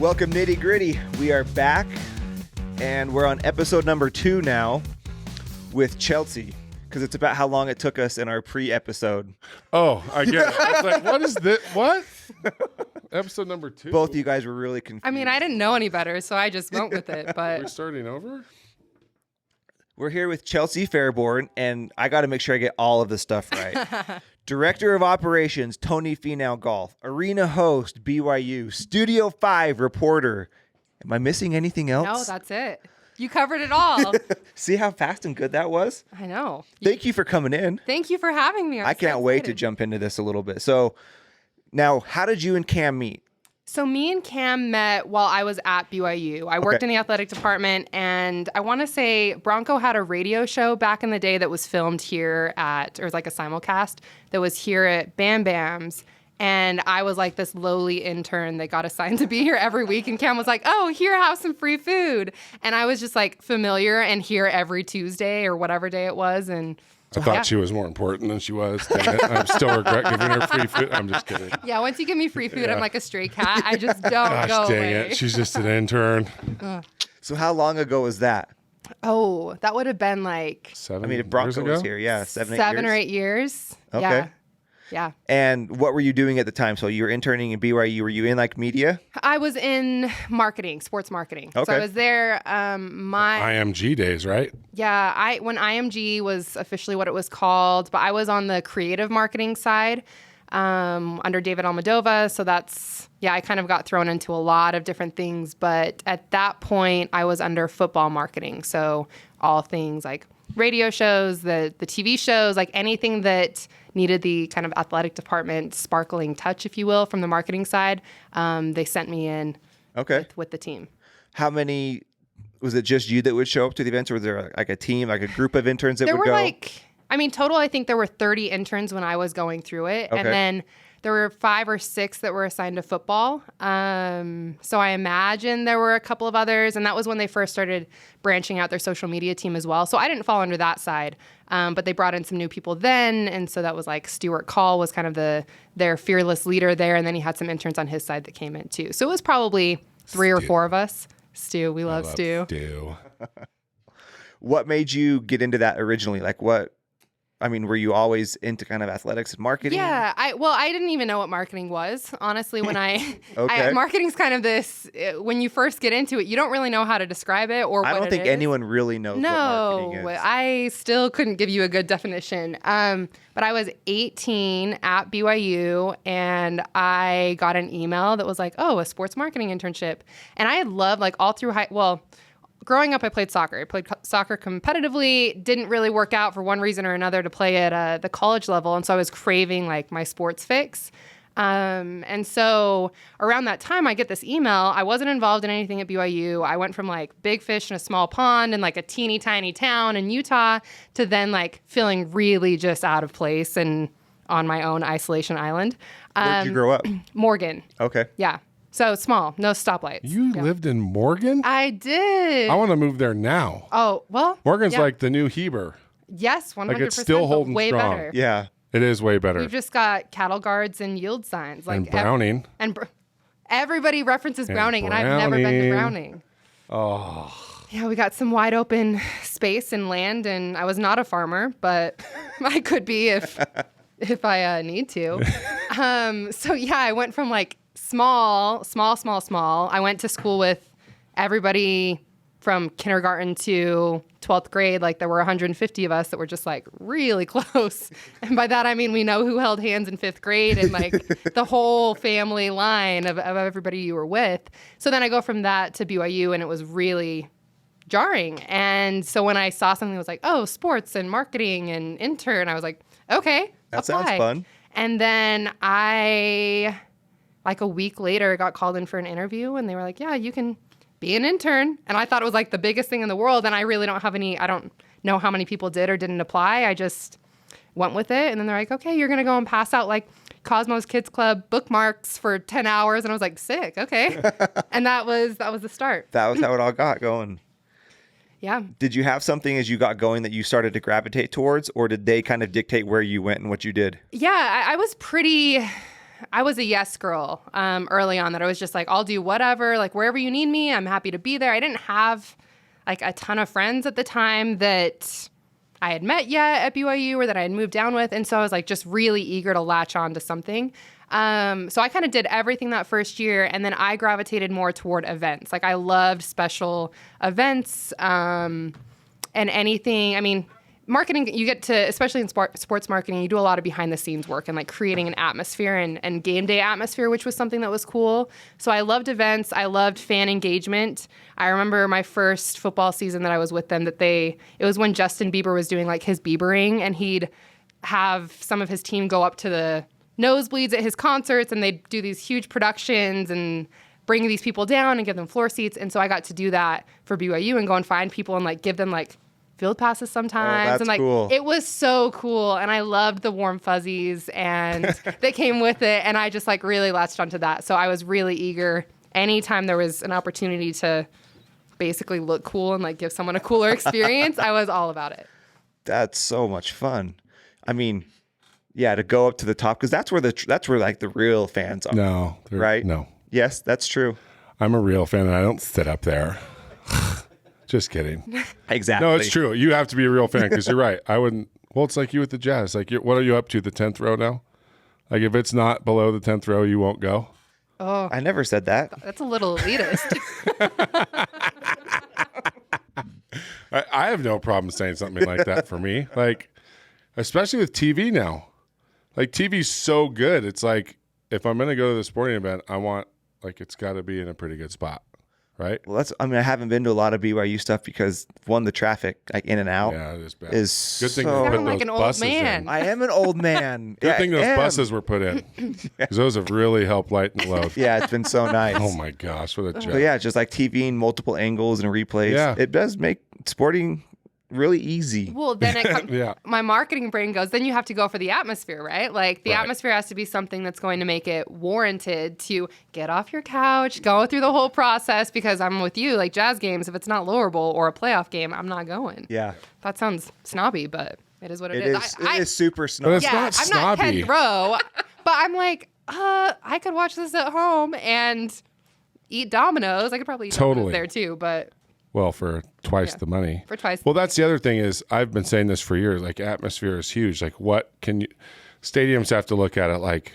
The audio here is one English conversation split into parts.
Welcome, Nitty Gritty. We are back, and we're on episode number 2 now with Chelsea, because it's about how long it took us in our pre-episode. Oh, I get it. I was like, what is this? What? Episode number 2? Both of you guys were really confused. I mean, I didn't know any better, so I just went with it. But We're starting over? We're here with Chelsea Fairbourn, and I got to make sure I get all of the stuff right. Director of Operations, Tony Finau Golf. Arena host, BYU. Studio 5 reporter. Am I missing anything else? no, that's it. You covered it all. See how fast and good that was? I know. Thank you for coming in. Thank you for having me. I can't wait to jump into this a little bit. So now, how did you and Cam meet? So me and Cam met while I was at BYU. I worked in the athletic department, and I want to say Bronco had a radio show back in the day that was filmed here it was like a simulcast that was here at Bam Bam's. And I was like this lowly intern that got assigned to be here every week. And Cam was like, oh, here, have some free food. And I was just like familiar and here every Tuesday or whatever day it was. And I thought she was more important than she was. Dang it. I'm still regret giving her free food. I'm just kidding. yeah, once you give me free food, I'm like a stray cat. I just don't Gosh, go dang away. it. She's just an intern. So how long ago was that? Oh, that would have been like 7 I mean, if years Bronco ago? was here, yeah, 7 or 8 years. Okay. Yeah. Yeah. And what were you doing at the time? So you were interning in BYU. Were you in like media? I was in marketing, sports marketing. So Okay. I was there. IMG days, right? When IMG was officially what it was called, but I was on the creative marketing side under David Almodovar. So I kind of got thrown into a lot of different things. But at that point, I was under football marketing. So all things like radio shows, the TV shows, like anything that needed the kind of athletic department sparkling touch, if you will, from the marketing side. They sent me in with the team. How many, was it just you that would show up to the events, or was there like a team, like a group of interns that would go? There were total, I think there were 30 interns when I was going through it. Okay. And then there were 5 or 6 that were assigned to football. So I imagine there were a couple of others. And that was when they first started branching out their social media team as well. So I didn't fall under that side. But they brought in some new people then. And so that was like Stuart Call was kind of their fearless leader there. And then he had some interns on his side that came in too. So it was probably 3 or 4 of us. Stu, we love Stu. What made you get into that originally? Were you always into kind of athletics and marketing? Yeah, I didn't even know what marketing was, honestly. When Okay. marketing's kind of this, when you first get into it, you don't really know how to describe it or I what don't think anyone really knows what marketing is. I still couldn't give you a good definition. But I was 18 at BYU, and I got an email that was like, oh, a sports marketing internship. And I had loved, like, all through growing up, I played soccer. I played soccer competitively. Didn't really work out for one reason or another to play at the college level. And so I was craving like my sports fix. And so around that time, I get this email. I wasn't involved in anything at BYU. I went from like big fish in a small pond in like a teeny tiny town in Utah to then like feeling really just out of place and on my own isolation island. Where did you grow up? Morgan. Okay. Yeah. So small, no stoplights. You lived in Morgan? I did. I want to move there now. Oh, well. Morgan's like the new Heber. Yes, 100%. Like it's still holding way strong. better. Yeah. It is way better. We've just got cattle guards and yield signs. Like and Browning. Everybody references Browning, and I've never been to Browning. Oh. Yeah, we got some wide open space and land, and I was not a farmer, but I could be if I need to. So yeah, I went from like small. I went to school with everybody from kindergarten to 12th grade. Like there were 150 of us that were just like really close. And by that, I mean, we know who held hands in 5th grade and like the whole family line of everybody you were with. So then I go from that to BYU, and it was really jarring. And so when I saw something that was like, oh, sports and marketing and intern, I was like, okay, That apply. sounds fun. And then like a week later, got called in for an interview, and they were like, yeah, you can be an intern. And I thought it was like the biggest thing in the world. And I really I don't know how many people did or didn't apply. I just went with it. And then they're like, okay, you're going to go and pass out like Cosmos Kids Club bookmarks for 10 hours. And I was like, sick. Okay. And that was the start. That was how it all got going. Yeah. Did you have something as you got going that you started to gravitate towards, or did they kind of dictate where you went and what you did? Yeah, I was pretty I was a yes girl early on, that I was just like, I'll do whatever, like wherever you need me, I'm happy to be there. I didn't have like a ton of friends at the time that I had met yet at BYU or that I had moved down with. And so I was like just really eager to latch on to something. So I kind of did everything that first year, and then I gravitated more toward events. Like I loved special events and anything. I mean, marketing, you get to, especially in sports marketing, you do a lot of behind the scenes work and like creating an atmosphere and game day atmosphere, which was something that was cool. So I loved events. I loved fan engagement. I remember my first football season that I was with them, it was when Justin Bieber was doing like his Biebering, and he'd have some of his team go up to the nosebleeds at his concerts, and they'd do these huge productions and bring these people down and give them floor seats. And so I got to do that for BYU and go and find people and like give them like field passes sometimes. That's and like cool. It was so cool. And I loved the warm fuzzies and that came with it. And I just like really latched onto that. So I was really eager anytime there was an opportunity to basically look cool and like give someone a cooler experience. I was all about it. That's so much fun. I mean, yeah, to go up to the top, because that's where like the real fans are. No. Right? No. Yes, that's true. I'm a real fan, and I don't sit up there. Just kidding. Exactly. No, it's true. You have to be a real fan, because you're right. I wouldn't. Well, it's like you with the Jazz. Like, what are you up to? The 10th row now? Like, if it's not below the 10th row, you won't go. Oh, I never said that. that's a little elitist. I have no problem saying something like that for me. Like, especially with TV now. Like, TV's so good. It's like, if I'm going to go to the sporting event, I want, like, it's got to be in a pretty good spot, right? Well, I haven't been to a lot of BYU stuff because, one, the traffic, like in and out, Yeah, it is bad. is Good thing so... they put Sound like those an old buses man. in. I am an old man. Good Yeah, thing I those am. buses were put in, because those have really helped lighten the load. Yeah, it's been so nice. Oh my gosh, what a joke. But yeah, just like TVing multiple angles and replays. Yeah. It does make sporting really easy. Well, then Yeah. my marketing brain goes, then you have to go for the atmosphere, right? Like the Right. atmosphere has to be something that's going to make it warranted to get off your couch, go through the whole process, because I'm with you, like Jazz games, if it's not lower bowl or a playoff game, I'm not going. Yeah. That sounds snobby, but it is what It is. is. It is super But snobby. it's yeah, not I'm not snobby. 10th row, but I'm like, I could watch this at home and eat Domino's. I could probably eat Totally. Domino's there too, but Well, for twice Yeah. the money. for twice. Well, that's the other thing is I've been saying this for years. Like, atmosphere is huge. Like, what can you? Stadiums have to look at it like,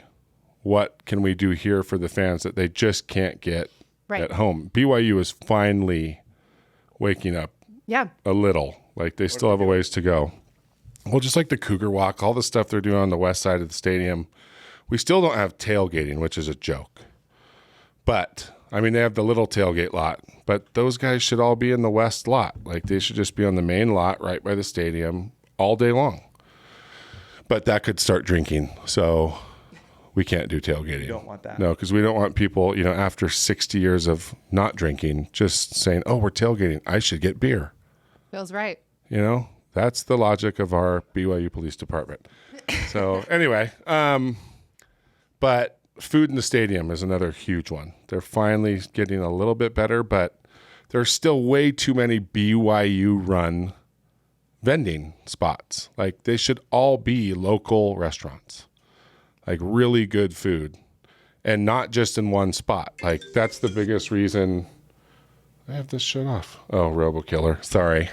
what can we do here for the fans that they just can't get Right. at home? BYU is finally waking up yeah. a little. Like, they still have a ways to go. Well, just like the Cougar Walk, all the stuff they're doing on the west side of the stadium, we still don't have tailgating, which is a joke. But I mean, they have the little tailgate lot, but those guys should all be in the west lot. Like, they should just be on the main lot right by the stadium all day long. But that could start drinking, so we can't do tailgating. You don't want that. No, because we don't want people, after 60 years of not drinking, just saying, oh, we're tailgating, I should get beer. Feels right. That's the logic of our BYU Police Department. So anyway, but food in the stadium is another huge one. They're finally getting a little bit better, but there's still way too many BYU-run vending spots. Like, they should all be local restaurants, like really good food, and not just in one spot. Like, that's the biggest reason. I have this shut off. Oh, RoboKiller. Sorry.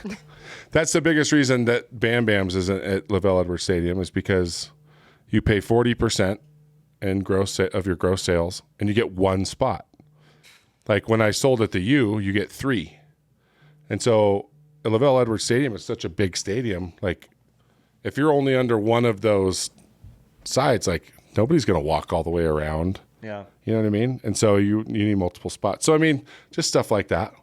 That's the biggest reason that Bam Bam's isn't at Lavelle Edwards Stadium, is because you pay 40% in of your gross sales, and you get one spot. Like, when I sold at the U, you get 3. And so the Lavelle Edwards Stadium is such a big stadium. Like, if you're only under one of those sides, like, nobody's going to walk all the way around. Yeah. You know what I mean? And so you need multiple spots. So, I mean, just stuff like that.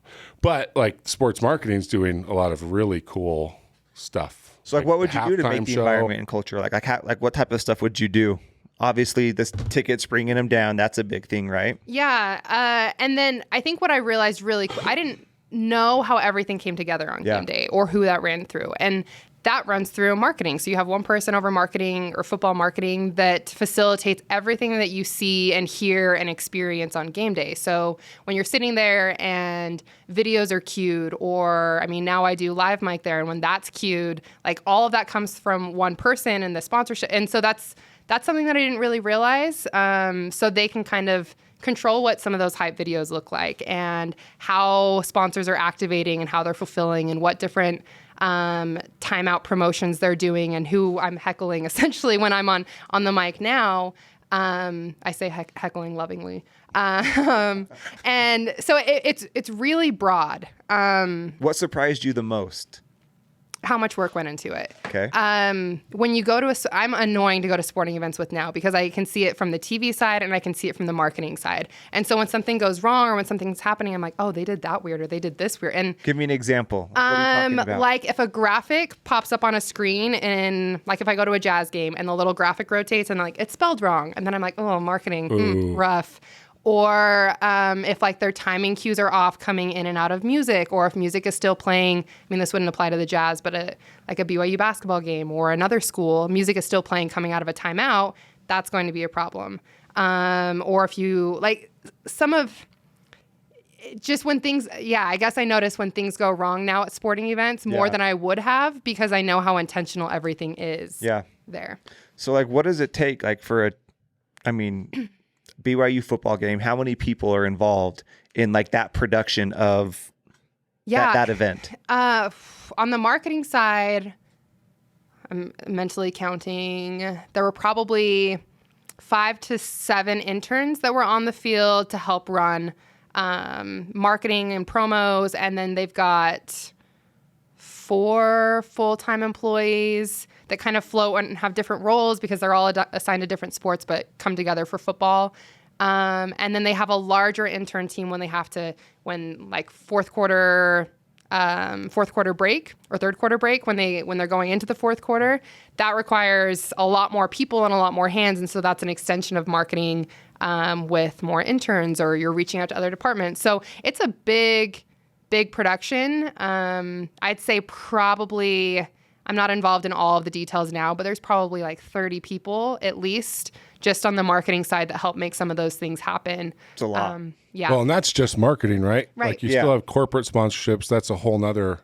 But, like, sports marketing is doing a lot of really cool stuff. So, like, what would the you do to halftime make the show. environment and culture? Like what type of stuff would you do? Obviously, this tickets bringing them down, that's a big thing, right? Yeah. And then I think what I realized really quick, I didn't know how everything came together on game day or who that ran through. And that runs through marketing. So you have one person over marketing or football marketing that facilitates everything that you see and hear and experience on game day. So when you're sitting there and videos are cued, or, I mean, now I do live mic there, and when that's cued, like, all of that comes from one person and the sponsorship. And so that's that's something that I didn't really realize. So they can kind of control what some of those hype videos look like and how sponsors are activating and how they're fulfilling and what different timeout promotions they're doing and who I'm heckling essentially when I'm on the mic now. I say heckling lovingly. And so it's really broad. What surprised you the most? How much work went into it. Okay. When you go to I'm annoying to go to sporting events with now because I can see it from the TV side and I can see it from the marketing side. And so when something goes wrong or when something's happening, I'm like, oh, they did that weird or they did this weird. And give me an example. What are you talking about? Like if a graphic pops up on a screen and like if I go to a Jazz game and the little graphic rotates and like it's spelled wrong. And then I'm like, oh, marketing, rough. Or if like their timing cues are off coming in and out of music, or if music is still playing, I mean, this wouldn't apply to the Jazz, but like a BYU basketball game or another school, music is still playing coming out of a timeout, that's going to be a problem. Or if you, like some of, just when things, I guess I notice when things go wrong now at sporting events more than I would have because I know how intentional everything is there. So like, what does it take like for BYU football game, how many people are involved in like that production of that event? On the marketing side, I'm mentally counting, there were probably 5 to 7 interns that were on the field to help run marketing and promos. And then they've got 4 full-time employees that kind of float and have different roles because they're all assigned to different sports but come together for football. And then they have a larger intern team when like fourth quarter break or third quarter break when they're going into the fourth quarter. That requires a lot more people and a lot more hands, and so that's an extension of marketing with more interns, or you're reaching out to other departments. So it's a big production. I'd say probably, I'm not involved in all of the details now, but there's probably like 30 people at least just on the marketing side that help make some of those things happen. It's a lot. Well, and that's just marketing, right? Right. Like you still have corporate sponsorships. That's a whole nother.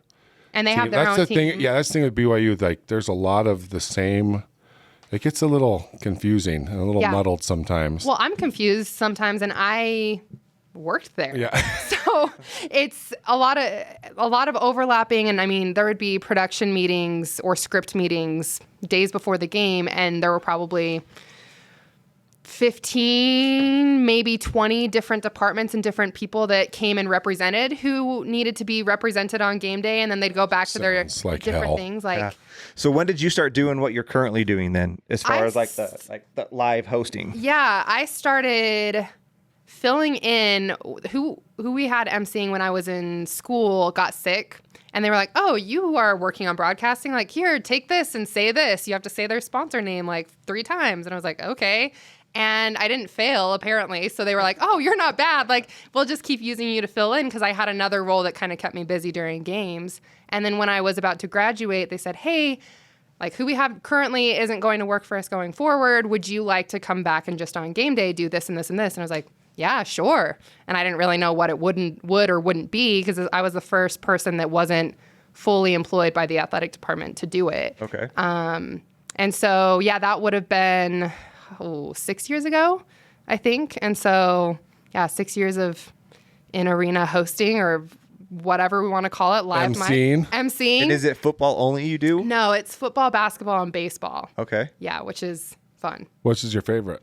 And they have their own team. Thing. Yeah, that's the thing with BYU. Like there's a lot of the same. It gets a little confusing and a little muddled sometimes. Well, I'm confused sometimes, and I worked there. Yeah. So it's a lot of overlapping, and I mean there would be production meetings or script meetings days before the game, and there were probably 15, maybe 20 different departments and different people that came and represented who needed to be represented on game day, and then they'd go back to their like different hell. things. Like, So when did you start doing what you're currently doing then, as far as like the live hosting? Yeah, I started filling in. Who we had emceeing when I was in school got sick. And they were like, oh, you are working on broadcasting? Like, here, take this and say this. You have to say their sponsor name like 3 times. And I was like, okay. And I didn't fail, apparently. So they were like, oh, you're not bad. Like, we'll just keep using you to fill in, because I had another role that kind of kept me busy during games. And then when I was about to graduate, they said, hey, like, who we have currently isn't going to work for us going forward. Would you like to come back and just on game day do this and this and this? And I was like, yeah, sure. And I didn't really know what it would or wouldn't be, because I was the first person that wasn't fully employed by the athletic department to do it. Okay. And so, yeah, that would have been 6 years ago, I think. And so, 6 years of in-arena hosting, or whatever we want to call it, live emceeing. And is it football only you do? No, it's football, basketball, and baseball. Okay. Yeah, which is fun. Which is your favorite?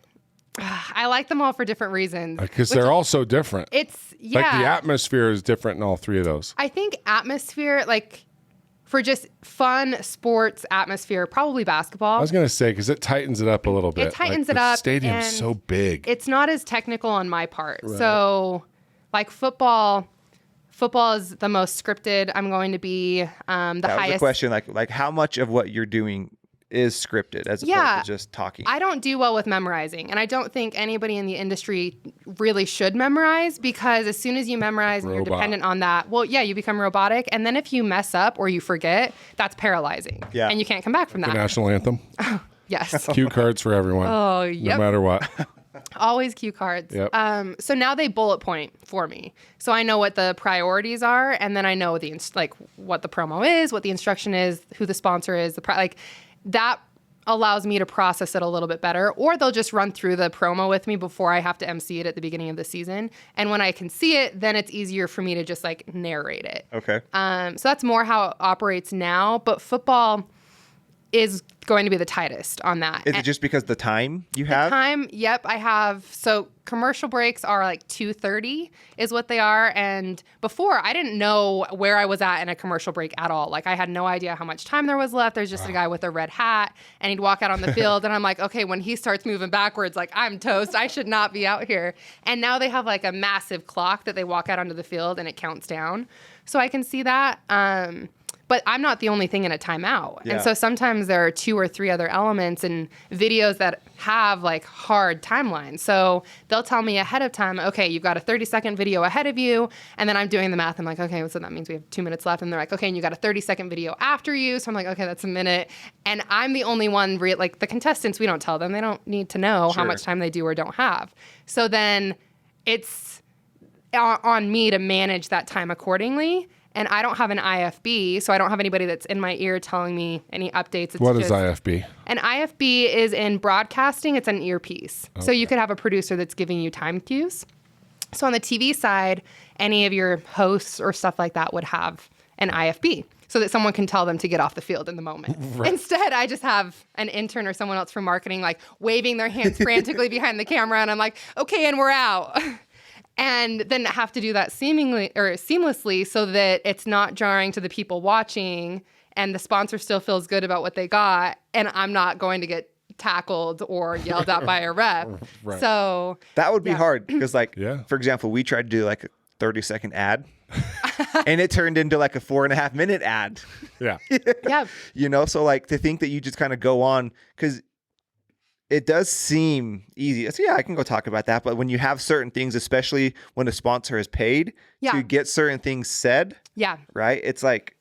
I like them all for different reasons. Because they're all so different. It's, like the atmosphere is different in all 3 of those. I think atmosphere, like for just fun sports atmosphere, probably basketball. I was going to say, because it tightens it up a little bit. It tightens like, it up. The stadium's so big. It's not as technical on my part. Right. So, like football is the most scripted. I'm going to be the highest. That was the question. Like how much of what you're doing is scripted as opposed to just talking? I don't do well with memorizing, and I don't think anybody in the industry really should memorize, because as soon as you memorize and you're dependent on that, you become robotic. And then if you mess up or you forget, that's paralyzing. Yeah. And you can't come back from that. The national anthem. Yes. Cue cards for everyone. Oh, yep. No matter what. Always cue cards. Yep. So now they bullet point for me. So I know what the priorities are, and then I know what the promo is, what the instruction is, who the sponsor is, that allows me to process it a little bit better, or they'll just run through the promo with me before I have to MC it at the beginning of the season. And when I can see it, then it's easier for me to just like narrate it. Okay. So that's more how it operates now, but football is going to be the tightest on that. Is it just because the time you have? Time, yep, I have. So commercial breaks are like 2:30 is what they are. And before, I didn't know where I was at in a commercial break at all. Like I had no idea how much time there was left. There's just a guy with a red hat and he'd walk out on the field and I'm like, okay, when he starts moving backwards, like I'm toast. I should not be out here. And now they have like a massive clock that they walk out onto the field and it counts down. So I can see that. But I'm not the only thing in a timeout. Yeah. And so sometimes there are 2 or 3 other elements in videos that have like hard timelines. So they'll tell me ahead of time, okay, you've got a 30-second video ahead of you. And then I'm doing the math. I'm like, okay, so that means we have 2 minutes left. And they're like, okay, and you got a 30-second video after you. So I'm like, okay, that's a minute. And I'm the only one, like the contestants, we don't tell them. They don't need to know how much time they do or don't have. So then it's on me to manage that time accordingly. And I don't have an IFB, so I don't have anybody that's in my ear telling me any updates. What is IFB? An IFB is in broadcasting. It's an earpiece. Okay. So you could have a producer that's giving you time cues. So on the TV side, any of your hosts or stuff like that would have an IFB so that someone can tell them to get off the field in the moment. Right. Instead, I just have an intern or someone else from marketing like waving their hands frantically behind the camera, and I'm like, okay, and we're out. And then have to do that seamlessly so that it's not jarring to the people watching and the sponsor still feels good about what they got and I'm not going to get tackled or yelled at by a rep. Right. So that would be hard because for example, we tried to do like a 30-second ad and it turned into like a 4.5-minute ad. Yeah. Yeah. You know, so like to think that you just kind of go on because it does seem easy. So yeah, I can go talk about that. But when you have certain things, especially when a sponsor is paid to get certain things said, right? It's like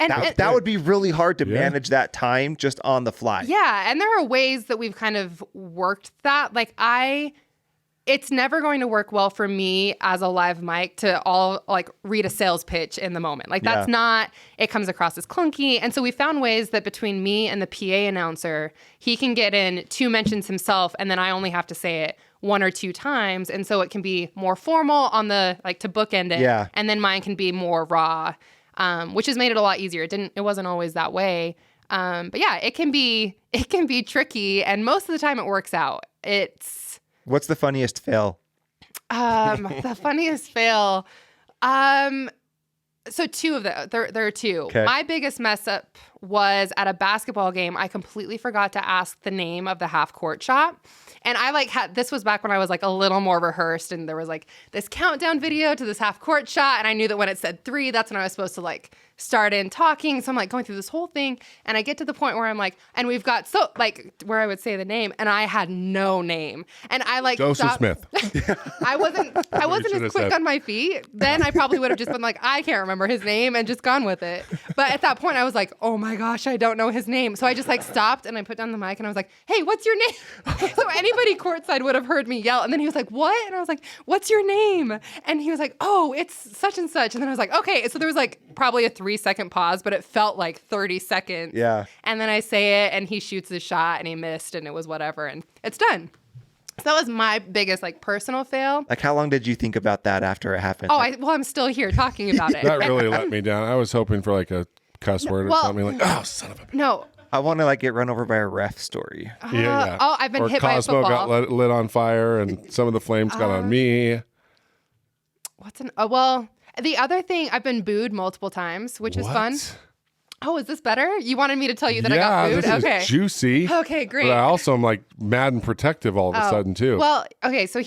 that would be really hard to manage that time just on the fly. Yeah, and there are ways that we've kind of worked that. Like it's never going to work well for me as a live mic to all like read a sales pitch in the moment. Like that's not, it comes across as clunky. And so we found ways that between me and the PA announcer, he can get in 2 mentions himself and then I only have to say it 1 or 2 times. And so it can be more formal on the, like to bookend it. Yeah. And then mine can be more raw, which has made it a lot easier. It wasn't always that way. But yeah, it can be tricky. And most of the time it works out. What's the funniest fail? The funniest fail. So 2 of them. There are 2. Okay. My biggest mess up was at a basketball game. I completely forgot to ask the name of the half court shot. And I this was back when I was like a little more rehearsed and there was like this countdown video to this half court shot. And I knew that when it said 3, that's when I was supposed to like start in talking. So I'm like going through this whole thing and I get to the point where I'm like, and we've got where I would say the name and I had no name. And I like Joseph Smith. I wasn't as quick on my feet. Then I probably would have just been like, I can't remember his name and just gone with it. But at that point I was like, oh my gosh, I don't know his name. So I just like stopped and I put down the mic and I was like, hey, what's your name? So anybody courtside would have heard me yell. And then he was like, what? And I was like, what's your name? And he was like, oh, it's such and such. And then I was like, okay. So there was like probably a 3-second pause, but it felt like 30 seconds. Yeah. And then I say it and he shoots the shot and he missed and it was whatever. And it's done. So that was my biggest like personal fail. Like how long did you think about that after it happened? Oh, I'm still here talking about it. That really let me down. I was hoping for like a cuss word or something like, oh, son of a bitch. No. I want to like get run over by a ref story. Yeah. Oh, I've been hit Cosmo by a football. got lit on fire and some of the flames got on me. Well, the other thing, I've been booed multiple times, which is fun. Oh, is this better? You wanted me to tell you that I got booed? This is juicy. Okay, great. But I also am like mad and protective all of a sudden too. Well, okay, so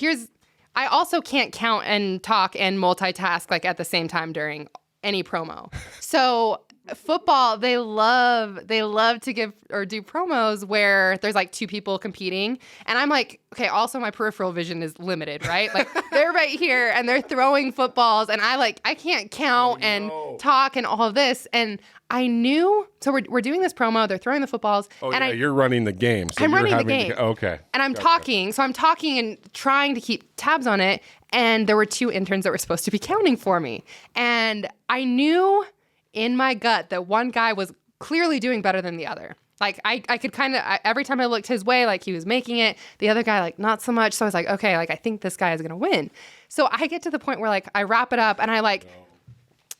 I also can't count and talk and multitask like at the same time during any promo. So football, they love to give or do promos where there's like 2 people competing. And I'm like, okay, also my peripheral vision is limited, right? Like they're right here and they're throwing footballs and I can't count and talk and all of this. And I knew, so we're doing this promo, they're throwing the footballs. Oh, and you're running the game. So I'm running the game. Okay. And I'm talking. So I'm talking and trying to keep tabs on it. And there were 2 interns that were supposed to be counting for me. And I knew in my gut that one guy was clearly doing better than the other. Like I could kind of, every time I looked his way, like he was making it, the other guy, like not so much. So I was like, okay, like I think this guy is going to win. So I get to the point where like I wrap it up and I like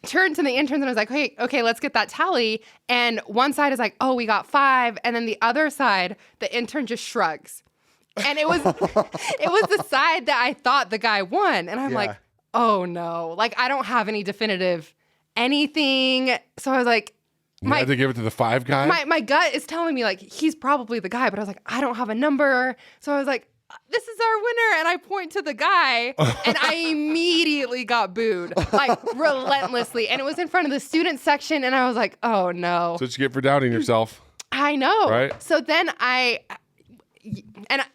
turned to the interns and I was like, hey, okay, let's get that tally. And one side is like, oh, we got 5. And then the other side, the intern just shrugs. And it was the side that I thought the guy won. And I'm like, oh no, like I don't have any definitive anything. So I was like, You had to give it to the 5 guy? my gut is telling me like he's probably the guy, but I was like, I don't have a number. So I was like, this is our winner. And I point to the guy and I immediately got booed, like relentlessly. And it was in front of the student section. And I was like, oh no. That's what you get for doubting yourself. I know. Right? So then and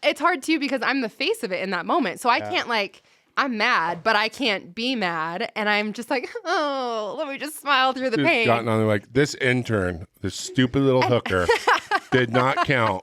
it's hard too because I'm the face of it in that moment. So I can't like, I'm mad, but I can't be mad. And I'm just like, oh, let me just smile through the pain. Gotten on there like, this intern, this stupid little hooker, did not count.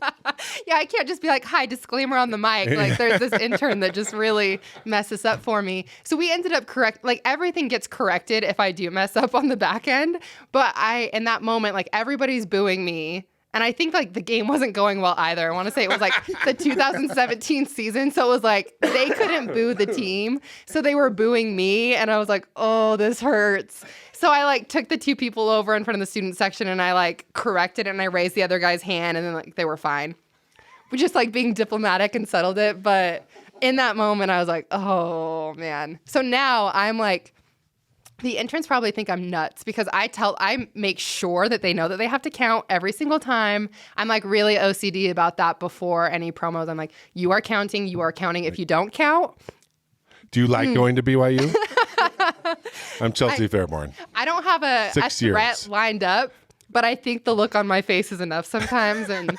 Yeah, I can't just be like, hi, disclaimer on the mic. Like, there's this intern that just really messes up for me. So we ended up like, everything gets corrected if I do mess up on the back end. But in that moment, like, everybody's booing me. And I think like the game wasn't going well either. I want to say it was like the 2017 season. So it was like they couldn't boo the team. So they were booing me. And I was like, oh, this hurts. So I like took the 2 people over in front of the student section and I like corrected it and I raised the other guy's hand and then like they were fine. We just like being diplomatic and settled it. But in that moment, I was like, oh man. So now I'm like, the interns probably think I'm nuts because I make sure that they know that they have to count every single time. I'm like really OCD about that before any promos. I'm like, you are counting. If you don't count. Do you like going to BYU? I'm Chelsea Fairbourn. I don't have a 6 threat years. lined up, but I think the look on my face is enough sometimes. And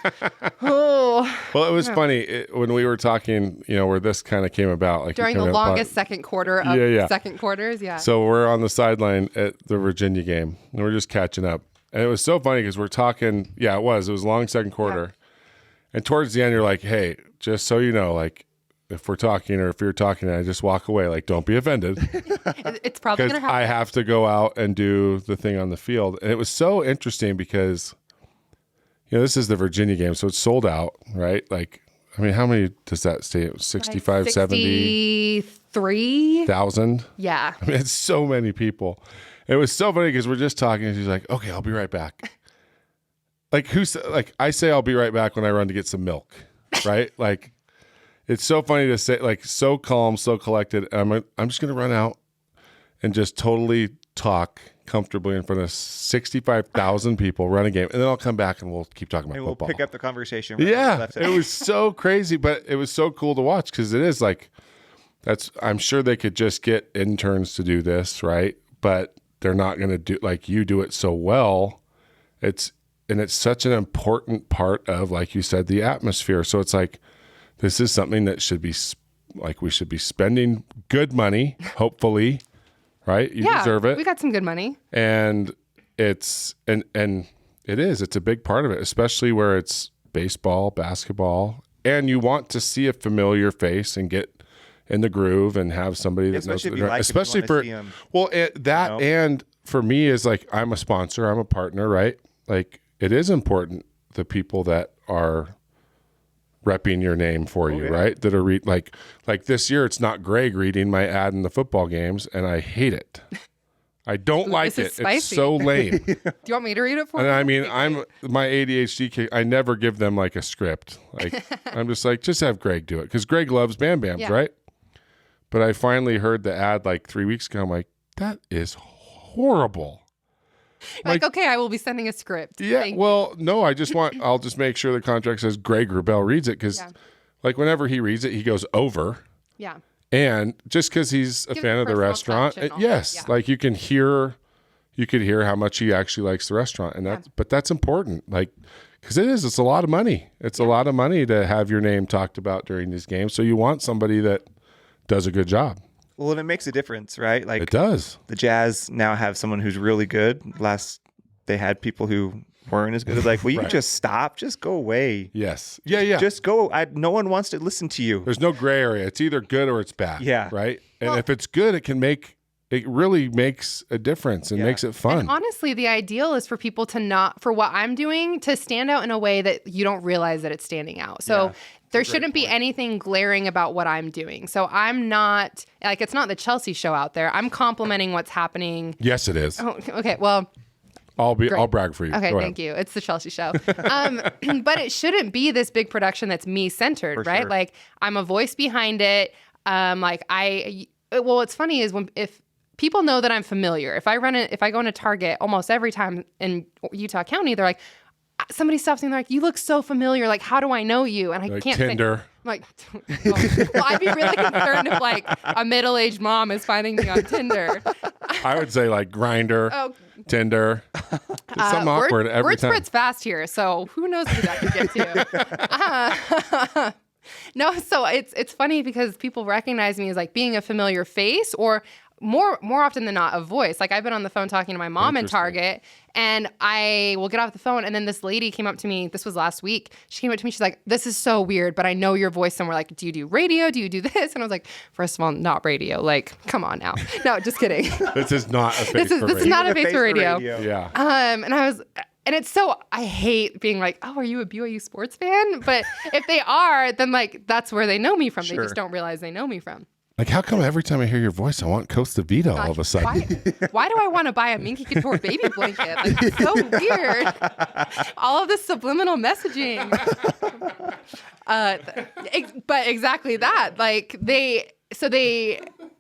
oh, Well, it was funny when we were talking, where this kind of came about. Like during the longest second quarter of second quarters. Yeah. So we're on the sideline at the Virginia game and we're just catching up. And it was so funny because we're talking. Yeah, it was a long second quarter. Yeah. And towards the end, you're like, hey, just so you know, like, if we're talking or if you're talking and I just walk away, like, don't be offended. It's probably going to happen. I have to go out and do the thing on the field. And it was so interesting because, this is the Virginia game. So it's sold out, right? Like, I mean, how many does that stay? 65, like 63,000? Yeah. I mean, it's so many people. It was so funny because we're just talking and she's like, okay, I'll be right back. Like, I say I'll be right back when I run to get some milk, right? Like, it's so funny to say, like, so calm, so collected. I'm just going to run out and just totally talk comfortably in front of 65,000 people, run a game, and then I'll come back and we'll keep talking about football. We'll pick up the conversation. Yeah, it was so crazy, but it was so cool to watch because it is like, I'm sure they could just get interns to do this, right? But they're not going to do, like you do it so well. It's such an important part of, like you said, the atmosphere. So it's like, this is something that should be like, we should be spending good money, hopefully, right? You deserve it. We got some good money. And it's a big part of it, especially where it's baseball, basketball, and you want to see a familiar face and get in the groove and have somebody that knows. Especially for, and for me is like, I'm a sponsor, I'm a partner, right? Like, it is important, the people that are repping your name for you, right? That are like this year, it's not Greg reading my ad in the football games, and I hate it. I don't like it. It's so lame. Do you want me to read it for you? And I mean, my ADHD kid, I never give them like a script. Like, I'm just like, just have Greg do it because Greg loves Bam Bams, right? But I finally heard the ad like 3 weeks ago. I'm like, that is horrible. Like, okay, I will be sending a script. Yeah. No, I'll just make sure the contract says Greg Wrubell reads it because, like, whenever he reads it, he goes over. Yeah. And just because he's a fan of the restaurant, like you could hear how much he actually likes the restaurant, and but that's important, like, because it's a lot of money. It's a lot of money to have your name talked about during these games. So you want somebody that does a good job. Well, and it makes a difference, right? Like, it does. The Jazz now have someone who's really good. They had people who weren't as good. It's like, well, you can just stop, just go away. Yes. Yeah. Just go. No one wants to listen to you. There's no gray area. It's either good or it's bad. Yeah. Right. And if it's good, it can make it really makes a difference and makes it fun. And honestly, the ideal is for people to not, for what I'm doing, to stand out in a way that you don't realize that it's standing out. So there shouldn't be anything glaring about what I'm doing. So I'm not, like, it's not the Chelsea show out there. I'm complimenting what's happening. Yes, it is. Oh, okay, well. I'll brag for you. Okay, thank you. It's the Chelsea show. But it shouldn't be this big production that's me centered, right? Sure. Like, I'm a voice behind it. What's funny is if people know that I'm familiar. If I go into Target almost every time in Utah County, they're like, somebody stops me and they're like, you look so familiar. Like, how do I know you? And I like can't Tinder. I'm like, well, I'd be really concerned if like a middle-aged mom is finding me on Tinder. I would say like Grindr, Tinder. It's something awkward every word time. spreads fast here, so who knows what that could get to. No, so it's funny because people recognize me as like being a familiar face, or more often than not a voice. Like, I've been on the phone talking to my mom in Target, and I will get off the phone, and then this lady came up to me. This was last week. She came up to me. She's like, "This is so weird, but I know your voice somewhere. Like, do you do radio? Do you do this?" And I was like, "First of all, not radio. Like, come on now. No, just kidding. This is not a face for radio. This is not a face for radio. Yeah. And it's so, I hate being like, "Oh, are you a BYU sports fan?" But if they are, then like that's where they know me from. They just don't realize they know me from. Like, how come every time I hear your voice, I want Costa Vita all of a sudden? Why do I want to buy a Minky Couture baby blanket? Like, it's so weird. All of this subliminal messaging. But exactly that. Like,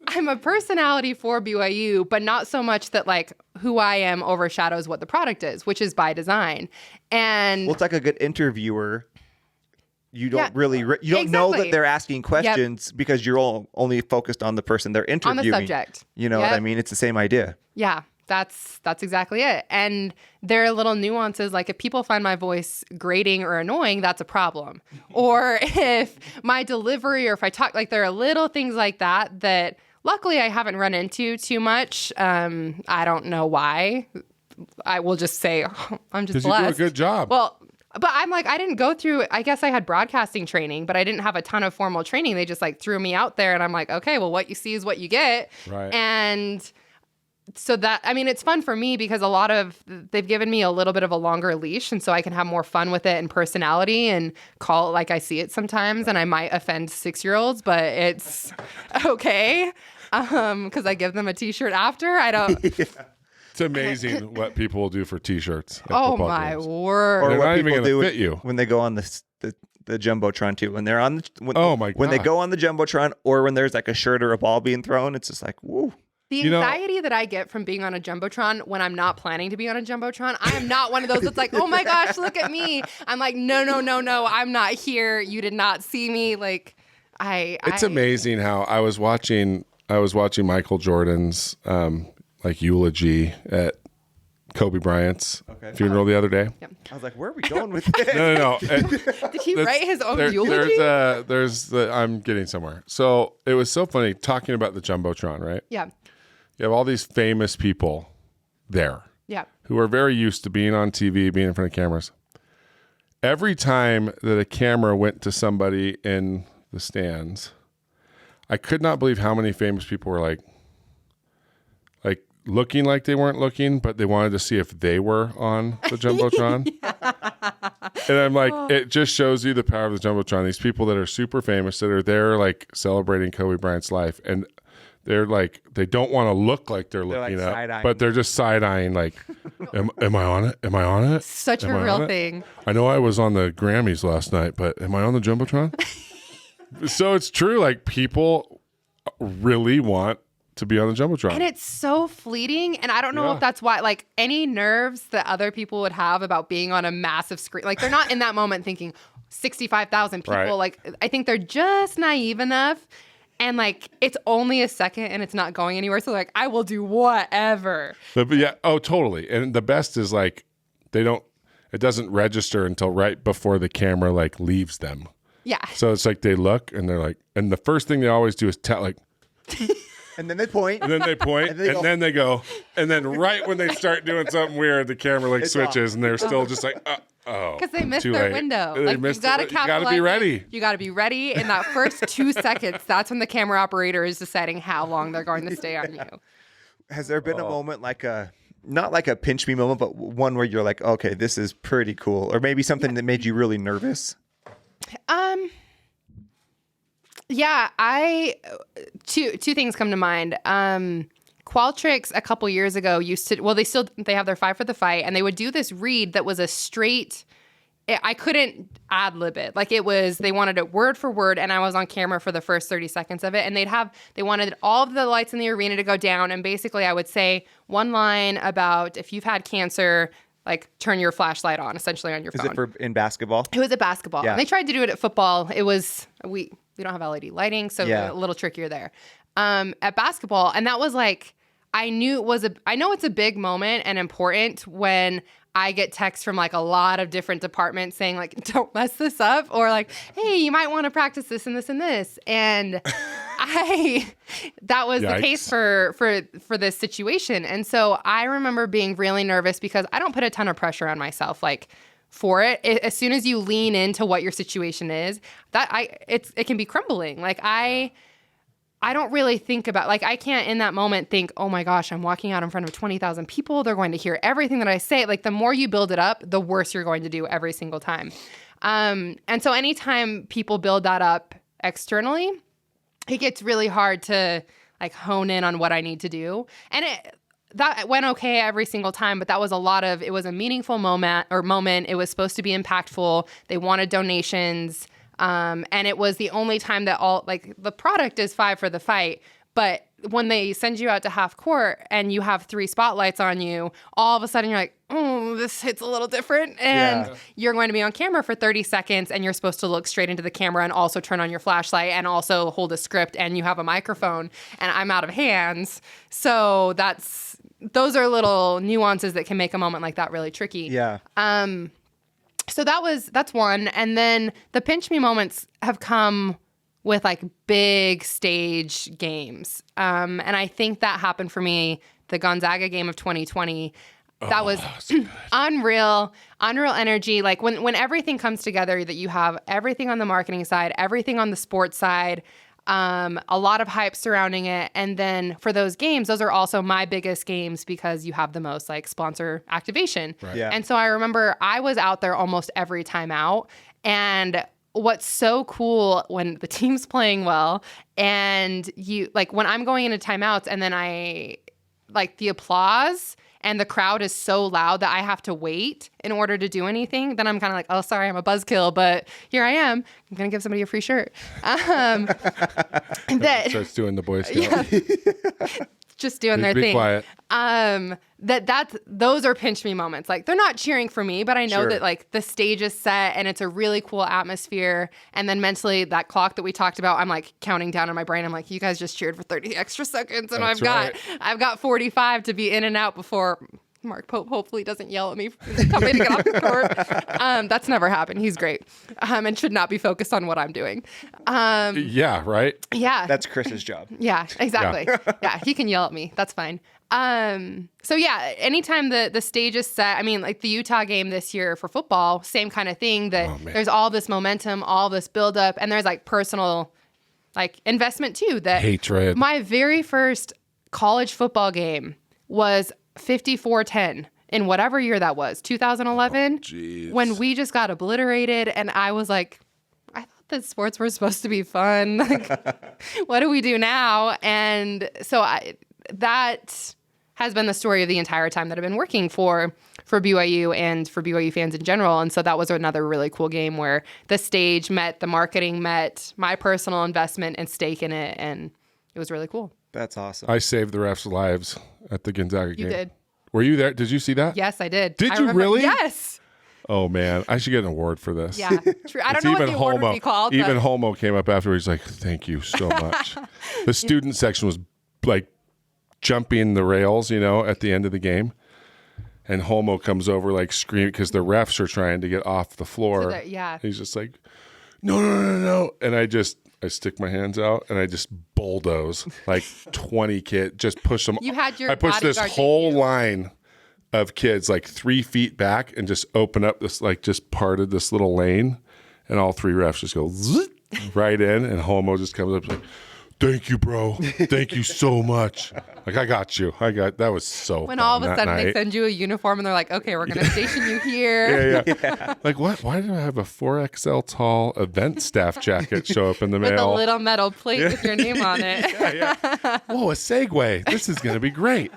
I'm a personality for BYU, but not so much that like who I am overshadows what the product is, which is by design. And well, it's like a good interviewer. You don't you don't know that they're asking questions because you're only focused on the person they're interviewing. On the subject. You know what I mean? It's the same idea. Yeah, that's exactly it. And there are little nuances, like if people find my voice grating or annoying, that's a problem. Or if my delivery, or if I talk, like there are little things like that luckily I haven't run into too much. I don't know why. I will just say, I'm just blessed. You do a good job. Well, but I'm like, I didn't go through, I guess I had broadcasting training, but I didn't have a ton of formal training. They just like threw me out there, and I'm like, okay, well, what you see is what you get. Right. And so that, I mean, it's fun for me because they've given me a little bit of a longer leash, and so I can have more fun with it and personality and call it like I see it sometimes. And I might offend 6-year-olds, but it's okay. Because I give them a t-shirt after. I don't. It's amazing what people will do for T-shirts. Oh my word! Or They're what not even people going do to fit you when they go on the jumbotron too. When they're on when they God. go on the jumbotron, or when there's like a shirt or a ball being thrown, it's just like woo. The anxiety that I get from being on a jumbotron when I'm not planning to be on a jumbotron, I am not one of those that's like, oh my gosh, look at me. I'm like, no, I'm not here. You did not see me. Like, It's amazing how I was watching Michael Jordan's like eulogy at Kobe Bryant's funeral the other day. Yep. I was like, where are we going with this? No. Did he write his own eulogy? I'm getting somewhere. So it was so funny talking about the Jumbotron, right? Yeah. You have all these famous people there. Yeah. Who are very used to being on TV, being in front of cameras. Every time that a camera went to somebody in the stands, I could not believe how many famous people were like looking like they weren't looking, but they wanted to see if they were on the Jumbotron. And I'm like, it just shows you the power of the Jumbotron. These people that are super famous, that are there like celebrating Kobe Bryant's life, and they're like, they don't want to look like they're looking like up, side-eyeing. but they're just side-eyeing like, am I on it? Am I on it? Such Am a I real on it? thing. I know I was on the Grammys last night, but am I on the Jumbotron? So it's true. Like, people really want to be on the Jumbotron. And it's so fleeting. And I don't know if that's why, like, any nerves that other people would have about being on a massive screen, like, they're not in that moment thinking 65,000 people. Right. Like, I think they're just naive enough. And, like, it's only a second and it's not going anywhere. So, like, I will do whatever. But yeah, oh, totally. And the best is like, it doesn't register until right before the camera like leaves them. Yeah. So it's like they look and they're like, and the first thing they always do is tell like, And then they point. and then they point, and then they go, and then right when they start doing something weird, the camera like switches, and they're still just like, oh, Because they missed too their late. window. They Like, you missed gotta it. You gotta capitalize. be ready. You gotta be ready. In that first 2 seconds, that's when the camera operator is deciding how long they're going to stay on you. Has there been a moment not like a pinch me moment, but one where you're like, okay, this is pretty cool, or maybe something that made you really nervous? Yeah, two things come to mind. Qualtrics a couple years ago they have their 5 for the Fight, and they would do this read that was a straight. I couldn't ad lib it. Like they wanted it word for word, and I was on camera for the first 30 seconds of it, and they wanted all of the lights in the arena to go down, and basically I would say one line about if you've had cancer, like turn your flashlight on, essentially on your phone. Is it in basketball? It was at basketball. Yeah. And they tried to do it at football. It was, we don't have LED lighting, so a little trickier there. At basketball, and that was like, I know it's a big moment and important when I get texts from like a lot of different departments saying like, don't mess this up, or like, hey, you might want to practice this and this and this. And that was the case for this situation. And so I remember being really nervous because I don't put a ton of pressure on myself. Like, for it, as soon as you lean into what your situation is, it can be crumbling. Like I don't really think about, like, I can't in that moment think, oh my gosh, I'm walking out in front of 20,000 people. They're going to hear everything that I say. Like, the more you build it up, the worse you're going to do every single time. And so anytime people build that up externally, it gets really hard to like hone in on what I need to do. And that went okay every single time, but that was it was a meaningful moment. It was supposed to be impactful. They wanted donations. And it was the only time that the product is 5 for the Fight, but when they send you out to half court and you have 3 spotlights on you, all of a sudden you're like, oh, this hits a little different. And you're going to be on camera for 30 seconds and you're supposed to look straight into the camera and also turn on your flashlight and also hold a script, and you have a microphone, and I'm out of hands. So those are little nuances that can make a moment like that really tricky. Yeah. So that's one. And then the pinch me moments have come with like big stage games. And I think that happened for me, the Gonzaga game of 2020. That was unreal energy. Like when everything comes together, that you have everything on the marketing side, everything on the sports side, a lot of hype surrounding it. And then for those games, those are also my biggest games because you have the most like sponsor activation. Right. Yeah. And so I remember I was out there almost every time out. And what's so cool when the team's playing well and you like when I'm going into timeouts and then I like the applause and the crowd is so loud that I have to wait in order to do anything, then I'm kind of like, oh, sorry, I'm a buzzkill, but here I am. I'm going to give somebody a free shirt. Starts doing the Boy Scout. Yeah. Just doing their thing. Be quiet. Those are pinch me moments. Like, they're not cheering for me, but I know that like the stage is set and it's a really cool atmosphere. And then mentally, that clock that we talked about, I'm like counting down in my brain. I'm like, you guys just cheered for 30 extra seconds, and I've got 45 to be in and out before Mark Pope hopefully doesn't yell at me coming to get off the court. That's never happened. He's great, and should not be focused on what I'm doing. Yeah, right? Yeah. That's Chris's job. Yeah, exactly. Yeah, he can yell at me. That's fine. So yeah, anytime the stage is set, I mean, like the Utah game this year for football, same kind of thing, that there's all this momentum, all this buildup, and there's like personal like investment too. That hatred. My very first college football game was 54-10 in whatever year that was, 2011, when we just got obliterated. And I was like, I thought that sports were supposed to be fun. Like, what do we do now? And so that has been the story of the entire time that I've been working for BYU and for BYU fans in general. And so that was another really cool game where the stage met, the marketing met, my personal investment and stake in it. And it was really cool. That's awesome. I saved the refs' lives at the Gonzaga game. You did. Were you there? Did you see that? Yes, I did. Did you really? Yes. Oh, man. I should get an award for this. Yeah, true. I don't know what the award would be called. Even Homo came up afterwards like, thank you so much. The student section was like jumping the rails, at the end of the game. And Homo comes over like screaming because the refs are trying to get off the floor. He's just like, no. And I stick my hands out and I just bulldoze like 20 kids, just push them. I pushed this whole line of kids like 3 feet back and just open up this, like just parted this little lane, and all 3 refs just go right in, and Homo just comes up like, thank you, bro. Thank you so much. Like, I got you. That was so When fun all of a that sudden they night. send you a uniform and they're like, okay, we're going to station you here. Yeah. Like, what? Why did I have a 4XL tall event staff jacket show up in the With a mail? little metal plate with your name on it. Whoa, a Segway. This is going to be great.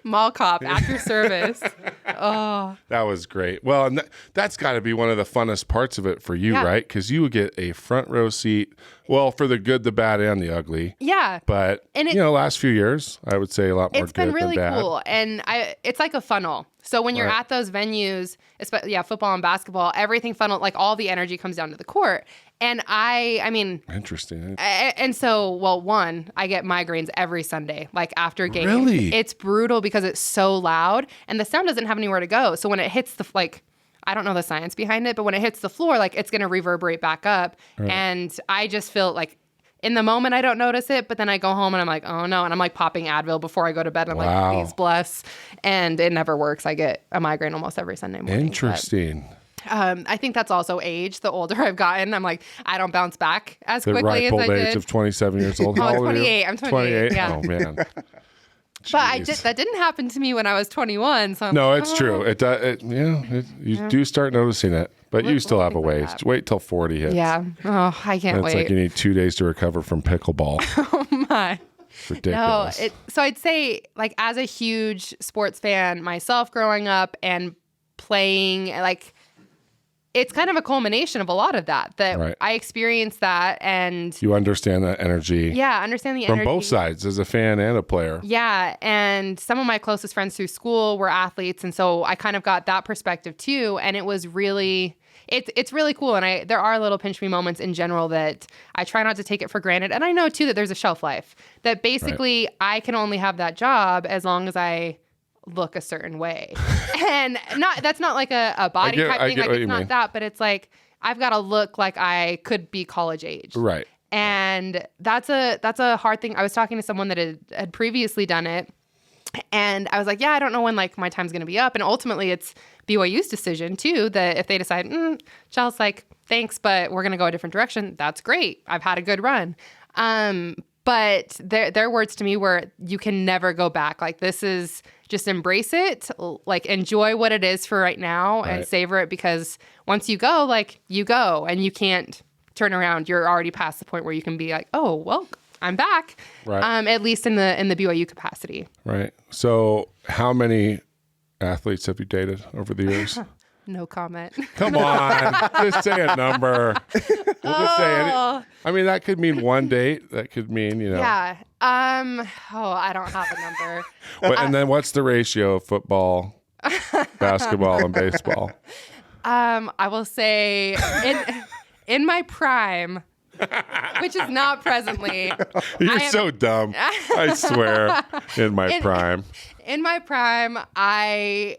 Mall cop after service. Oh, That was great. Well, and that's got to be one of the funnest parts of it for you, Yeah. right? Because you would get a front row seat, well, for the good, the bad, and the ugly. yeah. But, And last few years, I would say a lot more It's good been really than bad. cool. And it's like a funnel. So when you're Right. at those venues, especially, football and basketball, everything funnel, like all the energy comes down to the court. And I mean, Interesting. and so, one, I get migraines every Sunday, like after games. Really? It's brutal because it's so loud and the sound doesn't have anywhere to go. So when it hits I don't know the science behind it, but when it hits the floor, like it's going to reverberate back up. Right. And I just feel like in the moment, I don't notice it, but then I go home and I'm like, oh no. And I'm like popping Advil before I go to bed. And I'm Wow. like, please bless. And it never works. I get a migraine almost every Sunday morning. Interesting. But, I think that's also age. The older I've gotten, I'm like, I don't bounce back as The quickly ripe as I old did. age of 27 years old. Oh, How old are you? 28. I'm 28, yeah. Oh, man. But Jeez. that didn't happen to me when I was 21. So I'm No, like, it's oh. true. You do start noticing it, but you Little still have a things like ways. that. Wait till 40 hits. Yeah. Oh, I can't And it's wait. like you need 2 days to recover from pickleball. Oh my. No, Ridiculous. so I'd say, like, as a huge sports fan myself growing up and playing, like, it's kind of a culmination of a lot of that Right. I experienced that, and You understand that energy understand the from energy. both sides as a fan and a player. Yeah, and some of my closest friends through school were athletes, and so I kind of got that perspective too, and it was really it's really cool. And there are little pinch me moments in general that I try not to take it for granted, and I know too that there's a shelf life, that basically I can only have that job as long as I look a certain way. And that's not like a body type I thing, get like what it's you not mean. that, but it's like I've got to look like I could be college age. Right. And that's a hard thing. I was talking to someone that had previously done it, and I was like, yeah, I don't know when like my time's going to be up. And ultimately it's BYU's decision too, that if they decide, Chelsea, like, thanks, but we're going to go a different direction. That's great. I've had a good run. But their words to me were, you can never go back. Like, this is just embrace it, like enjoy what it is for right now and Right. savor it, because once you go, like, you go and you can't turn around. You're already past the point where you can be like, oh, well, I'm back. Right. At least in the BYU capacity. Right. So how many athletes have you dated over the years? No comment. Come on. Just say a number. We'll just say any. I mean, that could mean one date. That could mean, Yeah. I don't have a number. And then what's the ratio of football, basketball, and baseball? I will say in my prime, which is not presently. You're so dumb. I swear. In my prime. In my prime, I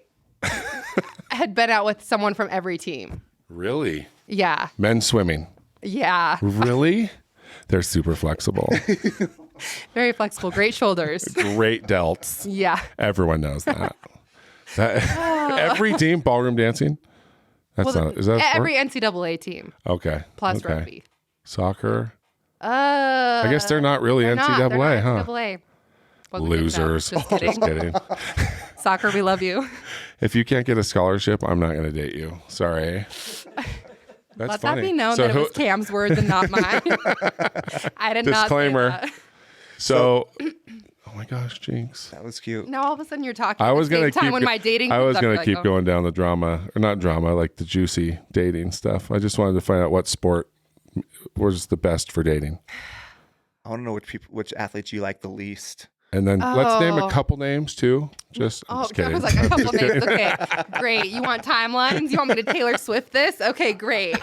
had been out with someone from every team. Really? Yeah. Men swimming. Yeah. Really? They're super flexible. Very flexible. Great shoulders. Great delts. Yeah. Everyone knows that. Every team ballroom dancing? Is that a sport? Every NCAA team Okay. plus okay. rugby. Soccer? I guess they're not really They're NCAA, not huh? NCAA. Wasn't good Losers. enough. Just kidding. Soccer, we love you. If you can't get a scholarship, I'm not going to date you. Sorry. That's Let funny. that be known So that it was Cam's words and not mine. I did Disclaimer. not say that. So, oh my gosh, Jinx. That was cute. Now all of a sudden you're talking I was at the gonna same time keep. when my dating. I was comes up, gonna you're keep like, going down the drama, or not drama, like the juicy dating stuff. I just wanted to find out what sport was the best for dating, I want to know which athletes you like the least. and then let's name a Oh. couple names too. I'm Oh, just I kidding. was like, a I'm couple just kidding. names. Okay, great. You want timelines? You want me to Taylor Swift this? Okay, great.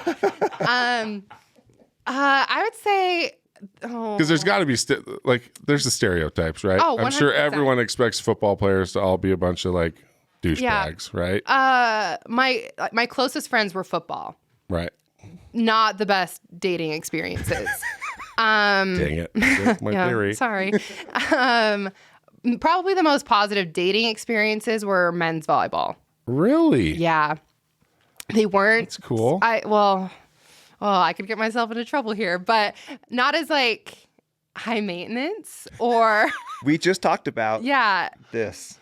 I would say, Because there's got to be there's the stereotypes, right? Oh, I'm sure 100%. everyone expects football players to all be a bunch of like douchebags, right? my closest friends were football. Right. Not the best dating experiences. Dang it. That's my Yeah, theory. sorry. Probably the most positive dating experiences were men's volleyball. Really? Yeah. They weren't. That's cool. I could get myself into trouble here, but not as like, high maintenance or We just talked about yeah. this.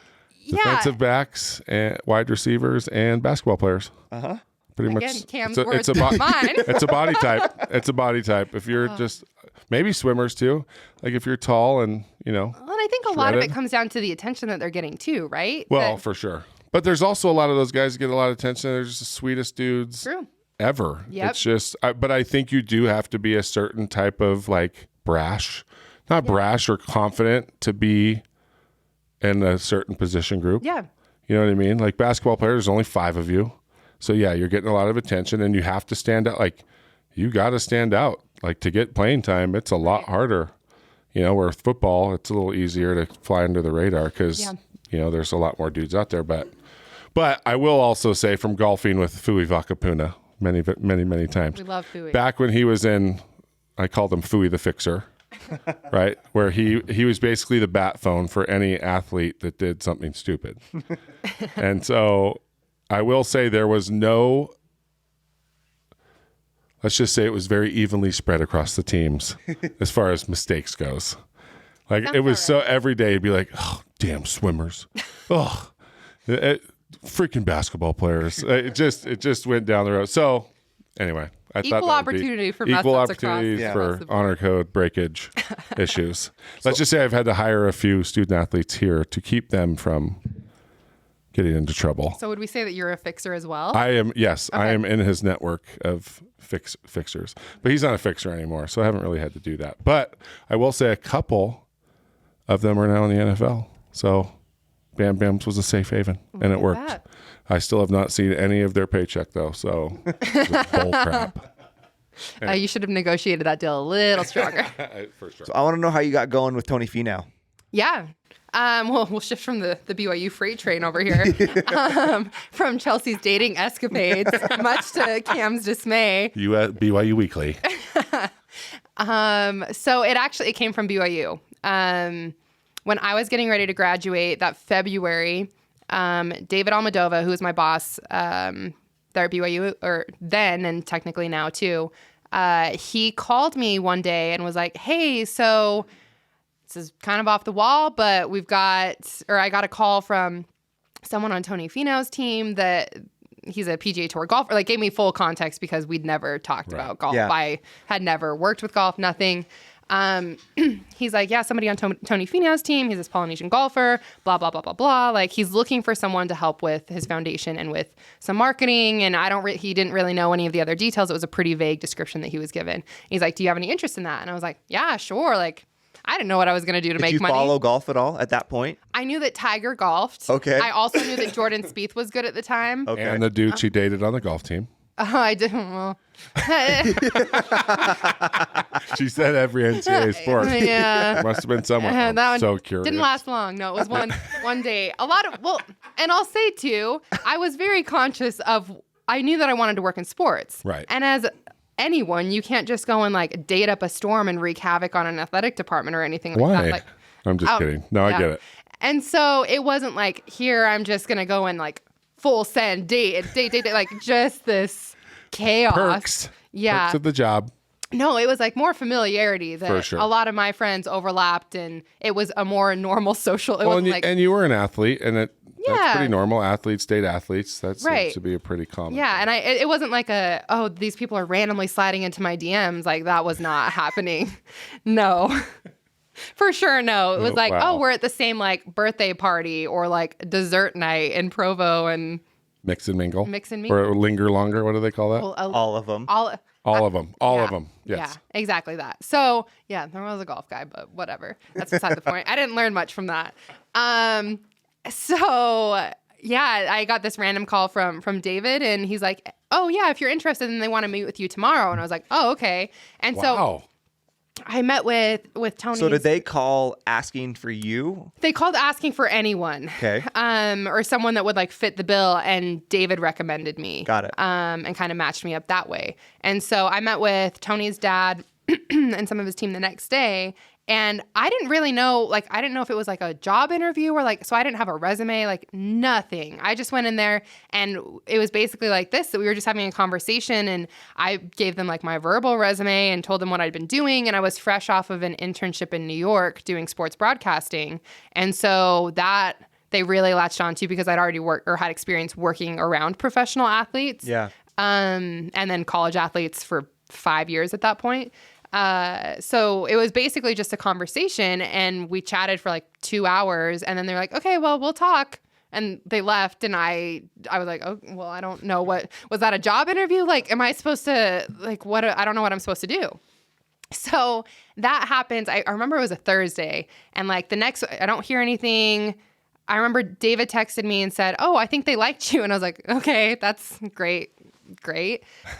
Defensive backs and wide receivers and basketball players. Uh-huh. Pretty Again, much. Cam's words, not mine. It's a body type. It's a body type. If you're just maybe swimmers too, like if you're tall and Well, and I think a lot of it shredded. comes down to the attention that they're getting too, right? Well, for sure. But there's also a lot of those guys that get a lot of attention. They're just the sweetest dudes True. ever. Yep. It's just, but I think you do have to be a certain type of like brash, not brash or confident to be in a certain position group. Yeah. You know what I mean? Like basketball players, there's only 5 of you. So yeah, you're getting a lot of attention and you have to stand out. Like you got to stand out. Like to get playing time, it's a lot harder. Where with football, it's a little easier to fly under the radar because, there's a lot more dudes out there. But I will also say from golfing with Fui Vakapuna many, many, many times. We love Fui. Back when he was in, I called him Fui the Fixer, right? Where he was basically the bat phone for any athlete that did something stupid. And so I will say there was no, let's just say it was very evenly spread across the teams as far as mistakes goes. Like it was so every day it'd be like, oh, damn swimmers. Oh, freaking basketball players. It just went down the road. So anyway, I thought Equal that would be opportunity for equal mess-ups across opportunity the for board. honor code breakage issues. Let's just say I've had to hire a few student athletes here to keep them from getting into trouble. So would we say that you're a fixer as well? I am, yes, I Okay. am in his network of fixers, but he's not a fixer anymore, so I haven't really had to do that. But I will say a couple of them are now in the NFL. So Bam Bam's was a safe haven, and it worked. that. I still have not seen any of their paycheck though, so it was bull crap. You should have negotiated that deal a little stronger. For sure. So I want to know how you got going with Tony Finau. Yeah. Well, we'll shift from the BYU freight train over here, from Chelsea's dating escapades, much to Cam's dismay. You at BYU Weekly. So it came from BYU. When I was getting ready to graduate that February, David Almadova, who was my boss there at BYU, or then and technically now too, he called me one day and was like, hey, so this is kind of off the wall, but I got a call from someone on Tony Finau's team that he's a PGA Tour golfer, like gave me full context because we'd never talked about golf. Yeah. I had never worked with golf, nothing. He's like, yeah, somebody on Tony Finau's team. He's this Polynesian golfer, blah, blah, blah, blah, blah. Like he's looking for someone to help with his foundation and with some marketing. And he didn't really know any of the other details. It was a pretty vague description that he was given. He's like, do you have any interest in that? And I was like, yeah, sure. Like, I didn't know what I was going to do to Did make you money. follow golf at all at that point? I knew that Tiger golfed. Okay. I also knew that Jordan Spieth was good at the time. Okay. And the dude she dated on the golf team. I didn't. Well, She said every NCAA sport. yeah. Must have been someone. That one I'm so curious. didn't last long. No, it was one day. And I'll say too, I was very conscious of. I knew that I wanted to work in sports. Right. And as anyone, you can't just go and like date up a storm and wreak havoc on an athletic department or anything like Why? that. Like, I'm just kidding. No, yeah. I get it. And so it wasn't like, here I'm just gonna go and like full send date, like just this chaos. Perks. Yeah. Perks of the job. No, it was like more familiarity that For sure. a lot of my friends overlapped, and it was a more normal social. It Well, wasn't like, and you were an athlete, and that's Yeah. pretty normal. Athletes date athletes. That seems Right. to be a pretty common. yeah, and it wasn't like these people are randomly sliding into my DMs. Like that was not happening. No. For sure, no. It was like, wow. we're at the same like birthday party or like dessert night in Provo and Mix and mingle. Mix and mingle. Or linger longer. What do they call that? All of them. All of them. All of them. Yes. Yeah, exactly that. So yeah, there was a golf guy, but whatever. That's beside the point. I didn't learn much from that. So yeah, I got this random call from David, and he's like, "Oh yeah, if you're interested, and they want to meet with you tomorrow." And I was like, "Oh okay." And so Wow. I met with Tony. So did they call asking for you? They called asking for anyone. Okay. Or someone that would like fit the bill, and David recommended me. Got it. And kind of matched me up that way. And so I met with Tony's dad and some of his team the next day, And I didn't really know, like, I didn't know if it was like a job interview or like, so I didn't have a resume, like nothing. I just went in there and it was basically like this, that we were just having a conversation, and I gave them like my verbal resume and told them what I'd been doing. And I was fresh off of an internship in New York doing sports broadcasting. And so that they really latched onto because I'd already worked or had experience working around professional athletes. Yeah. And then college athletes for 5 years at that point. So it was basically just a conversation, and we chatted for like 2 hours, and then they're like, okay, well, we'll talk. And they left, and I was like, oh, well, I don't know, what was that, a job interview? Like, am I supposed to, like, what? I don't know what I'm supposed to do. So that happens. I remember it was a Thursday, and like the next, I don't hear anything. I remember David texted me and said, oh, I think they liked you. And I was like, okay, that's great.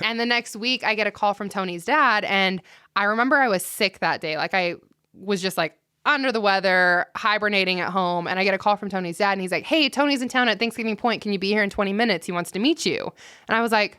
And the next week I get a call from Tony's dad, and I remember I was sick that day. Like, I was just like under the weather, hibernating at home. And I get a call from Tony's dad, and he's like, hey, Tony's in town at Thanksgiving Point. Can you be here in 20 minutes? He wants to meet you. And I was like,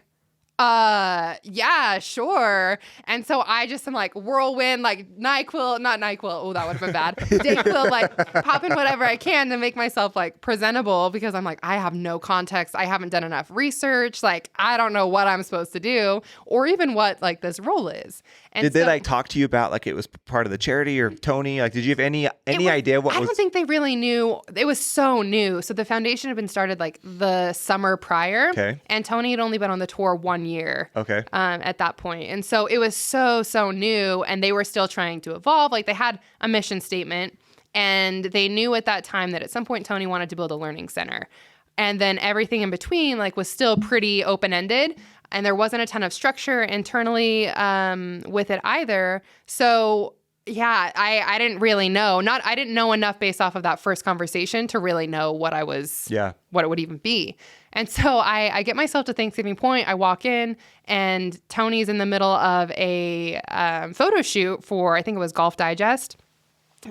yeah, sure. And so I just am like whirlwind, like NyQuil, not NyQuil. Oh, that would have been bad. DayQuil, like popping whatever I can to make myself like presentable, because I'm like, I have no context. I haven't done enough research. Like, I don't know what I'm supposed to do, or even what like this role is. And did they like talk to you about like it was part of the charity or Tony? Like, did you have any idea what I was? don't think they really knew. It was so new. So the foundation had been started like the summer prior. Okay. And Tony had only been on the tour 1 year. Okay. At that point. And so it was so new, and they were still trying to evolve. Like, they had a mission statement, and they knew at that time that at some point Tony wanted to build a learning center. And then everything in between like was still pretty open-ended, and there wasn't a ton of structure internally with it either. So yeah, I didn't really know. I didn't know enough based off of that first conversation to really know what what it would even be. And so I get myself to Thanksgiving Point. I walk in, and Tony's in the middle of a photo shoot for, I think it was Golf Digest.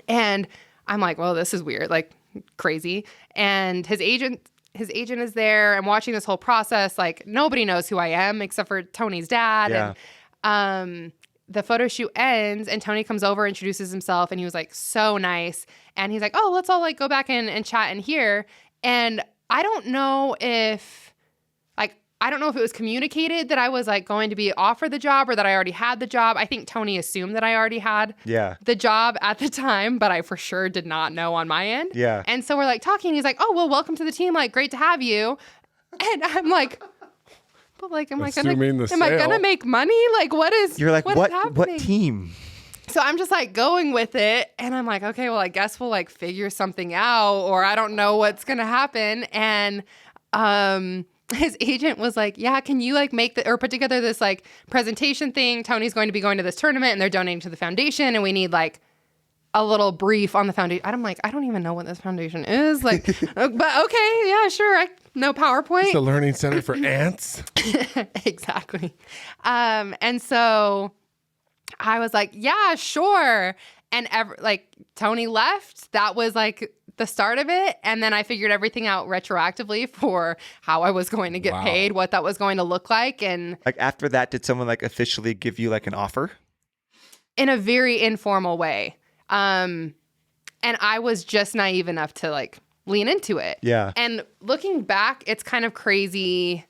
And I'm like, well, this is weird, like crazy. And his agent is there. I'm watching this whole process. Like, nobody knows who I am except for Tony's dad. Yeah. And the photo shoot ends, and Tony comes over, introduces himself, and he was like so nice. And he's like, oh, let's all like go back and chat in here. And I don't know if it was communicated that I was like going to be offered the job, or that I already had the job. I think Tony assumed that I already had the job at the time, but I for sure did not know on my end. Yeah. And so we're like talking. He's like, oh, well, welcome to the team. Like, great to have you. And I'm like, but like, am I gonna make money? Like, You're like, what is happening? What team? So I'm just like going with it, and I'm like, okay, well, I guess we'll like figure something out, or I don't know what's going to happen. And his agent was like, yeah, can you like put together this like presentation thing? Tony's going to be going to this tournament, and they're donating to the foundation, and we need like a little brief on the foundation. I'm like, I don't even know what this foundation is. Like, but okay, yeah, sure. No PowerPoint. It's a learning center for ants. Exactly. And so I was like, yeah, sure. And Tony left. That was like the start of it. And then I figured everything out retroactively for how I was going to get paid, what that was going to look like. And like after that, did someone like officially give you like an offer? In a very informal way. And I was just naive enough to like lean into it. Yeah. And looking back, it's kind of crazy.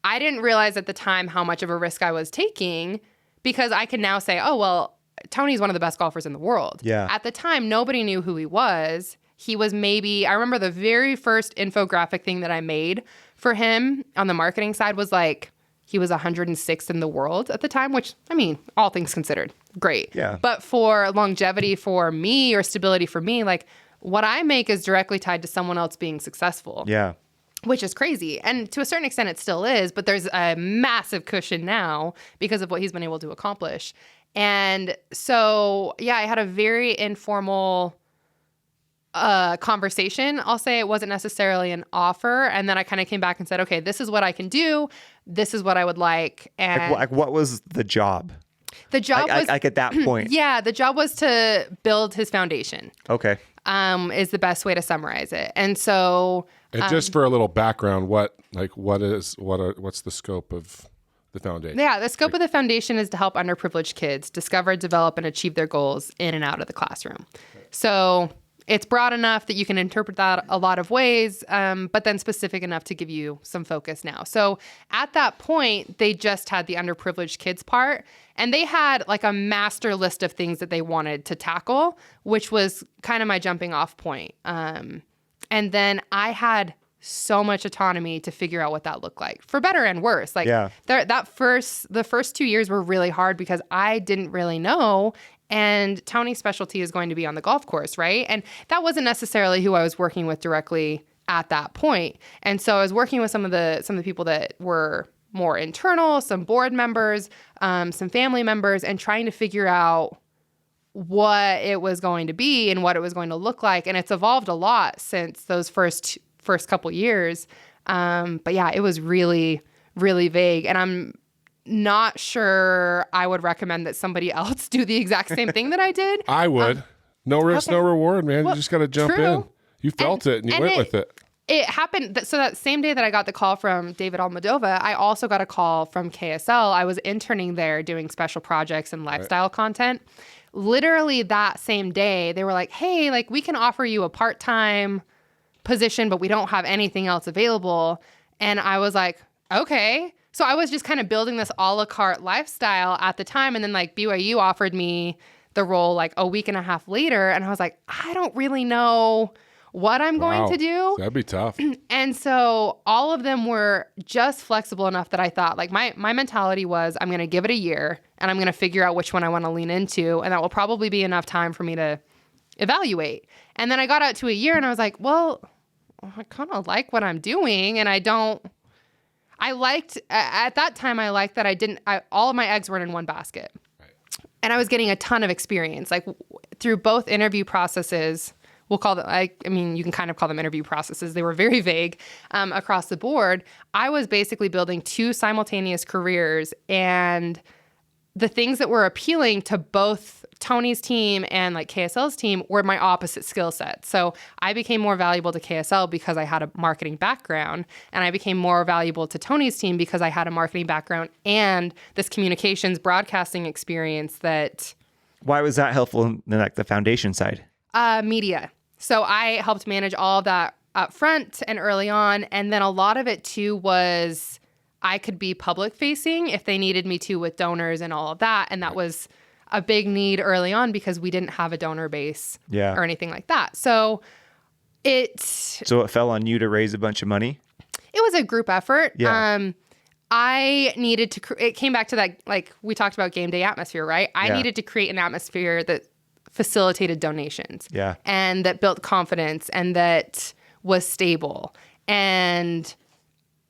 I didn't realize at the time how much of a risk I was taking, because I can now say, oh, well, Tony's one of the best golfers in the world. Yeah. At the time, nobody knew who he was. He was I remember the very first infographic thing that I made for him on the marketing side was like, he was 106th in the world at the time, which, I mean, all things considered, great. Yeah. But for longevity for me, or stability for me, like what I make is directly tied to someone else being successful. Yeah. Which is crazy. And to a certain extent, it still is, but there's a massive cushion now because of what he's been able to accomplish. And so, yeah, I had a very informal conversation. I'll say it wasn't necessarily an offer. And then I kind of came back and said, okay, this is what I can do. This is what I would like. And Like what was the job? The job was like at that point. Yeah, the job was to build his foundation. Okay. Is the best way to summarize it. And so And just for a little background, what's the scope of the foundation? Yeah, the scope of the foundation is to help underprivileged kids discover, develop, and achieve their goals in and out of the classroom. So it's broad enough that you can interpret that a lot of ways, but then specific enough to give you some focus now. So at that point, they just had the underprivileged kids part, and they had like a master list of things that they wanted to tackle, which was kind of my jumping off point. And then I had so much autonomy to figure out what that looked like, for better and worse. Like the first 2 years were really hard because I didn't really know. And Tony's specialty is going to be on the golf course, right? And that wasn't necessarily who I was working with directly at that point. And so I was working with some of the people that were more internal, some board members, some family members, and trying to figure out what it was going to be and what it was going to look like. And it's evolved a lot since those first couple years. But yeah, it was really, really vague. And I'm not sure I would recommend that somebody else do the exact same thing that I did. I would. No risk, no reward, man. You just got to jump in. You felt it and you went with it. It happened. So that same day that I got the call from David Almodovar, I also got a call from KSL. I was interning there doing special projects and lifestyle content. Literally that same day, they were like, hey, like we can offer you a part-time position, but we don't have anything else available. And I was like, okay. So I was just kind of building this a la carte lifestyle at the time. And then like BYU offered me the role like a week and a half later. And I was like, I don't really know what I'm going to do. That'd be tough. And so all of them were just flexible enough that I thought like my mentality was I'm going to give it a year and I'm going to figure out which one I want to lean into. And that will probably be enough time for me to evaluate. And then I got out to a year and I was like, well, I kind of like what I'm doing. And I liked, at that time, I liked that all of my eggs weren't in one basket. Right. And I was getting a ton of experience, like through both interview processes. We'll call them, I mean, you can kind of call them interview processes. They were very vague across the board. I was basically building two simultaneous careers, and the things that were appealing to both Tony's team and like KSL's team were my opposite skill sets. So I became more valuable to KSL because I had a marketing background, and I became more valuable to Tony's team because I had a marketing background and this communications broadcasting experience that. Why was that helpful in like the foundation side? Media. So I helped manage all of that up front and early on. And then a lot of it too was I could be public facing if they needed me to with donors and all of that. And that was a big need early on because we didn't have a donor base or anything like that. So it fell on you to raise a bunch of money? It was a group effort. Yeah. I needed to, it came back to that, like we talked about game day atmosphere, right? I needed to create an atmosphere that facilitated donations and that built confidence and that was stable. And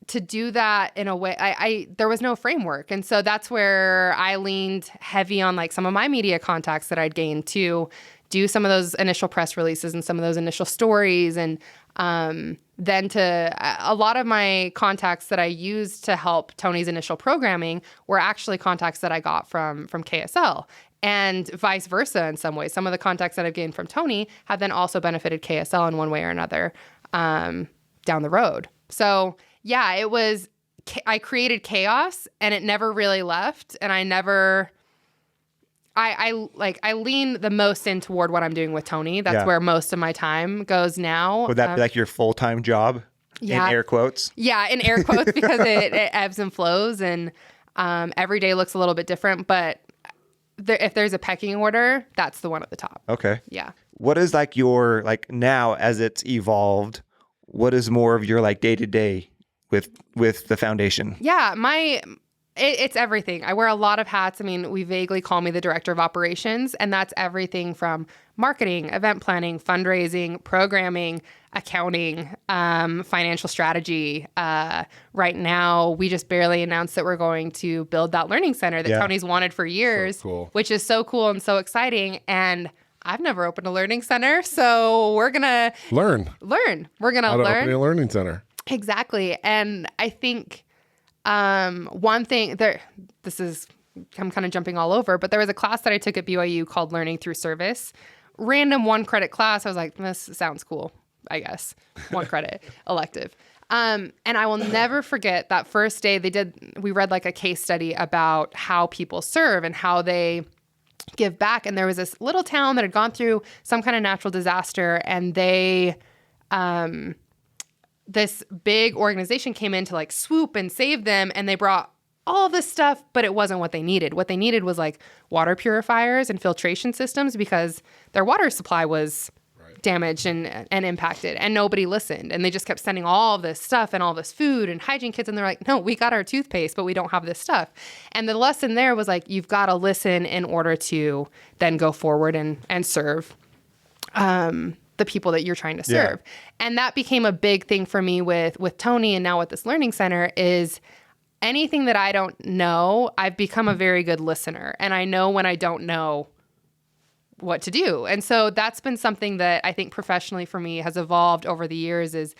to do that in a way, there was no framework. And so that's where I leaned heavy on like some of my media contacts that I'd gained to do some of those initial press releases and some of those initial stories. And then a lot of my contacts that I used to help Tony's initial programming were actually contacts that I got from KSL. And vice versa in some ways. Some of the contacts that I've gained from Tony have then also benefited KSL in one way or another down the road. So yeah, I created chaos and it never really left. And I lean the most in toward what I'm doing with Tony. That's where most of my time goes now. Would that be like your full-time job? Yeah. In air quotes? Yeah, in air quotes because it ebbs and flows and every day looks a little bit different. But if there's a pecking order, that's the one at the top. Okay. Yeah. What is like your, like now as it's evolved, what is more of your like day-to-day with the foundation? Yeah, it's everything. I wear a lot of hats. I mean, we vaguely call me the director of operations, and that's everything from marketing, event planning, fundraising, programming, accounting, financial strategy. Right now, we just barely announced that we're going to build that learning center that Tony's wanted for years, which is so cool and so exciting. And I've never opened a learning center, so we're going to learn. We're going to learn. Open a learning center. Exactly. And I think one thing there, I'm kind of jumping all over, but there was a class that I took at BYU called Learning Through Service. Random 1-credit class. I was like, this sounds cool, I guess. 1 credit elective. And I will never forget that first day we read like a case study about how people serve and how they give back. And there was this little town that had gone through some kind of natural disaster, and this big organization came in to like swoop and save them, and they brought all this stuff, but it wasn't what they needed. What they needed was like water purifiers and filtration systems because their water supply was damaged and impacted, and nobody listened. And they just kept sending all this stuff and all this food and hygiene kits, and they're like, no, we got our toothpaste, but we don't have this stuff. And the lesson there was like, you've got to listen in order to then go forward and serve the people that you're trying to serve. Yeah. And that became a big thing for me with Tony, and now with this learning center is anything that I don't know, I've become a very good listener, and I know when I don't know what to do. And so that's been something that I think professionally for me has evolved over the years. Is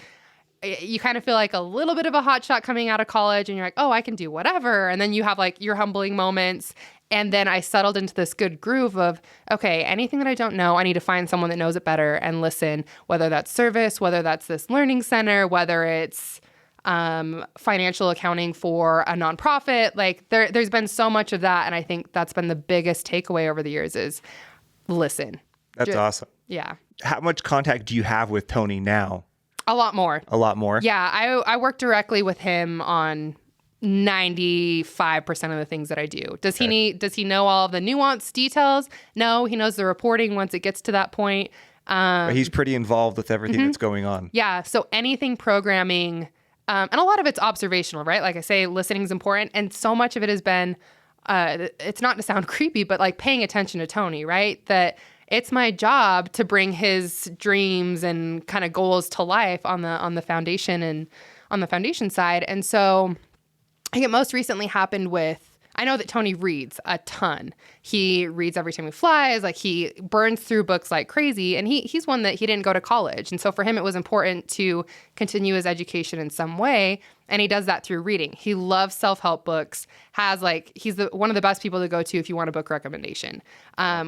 you kind of feel like a little bit of a hotshot coming out of college, and you're like, oh, I can do whatever. And then you have like your humbling moments. And then I settled into this good groove of, okay, anything that I don't know, I need to find someone that knows it better and listen, whether that's service, whether that's this learning center, whether it's financial accounting for a nonprofit. Like there's been so much of that. And I think that's been the biggest takeaway over the years is listen. That's awesome. Yeah. How much contact do you have with Tony now? A lot more. A lot more? Yeah. I work directly with him on 95% of the things that I do. Does he know all of the nuanced details? No, he knows the reporting once it gets to that point. But he's pretty involved with everything that's going on. Yeah. So anything programming, and a lot of it's observational, right? Like I say, listening is important. And so much of it has been, it's not to sound creepy, but like paying attention to Tony, right? That it's my job to bring his dreams and kind of goals to life on the foundation and on the foundation side. And so I think it most recently happened with, I know that Tony reads a ton. He reads every time he flies. Like he burns through books like crazy. And he's one that he didn't go to college. And so for him, it was important to continue his education in some way. And he does that through reading. He loves self-help books, he's one of the best people to go to if you want a book recommendation,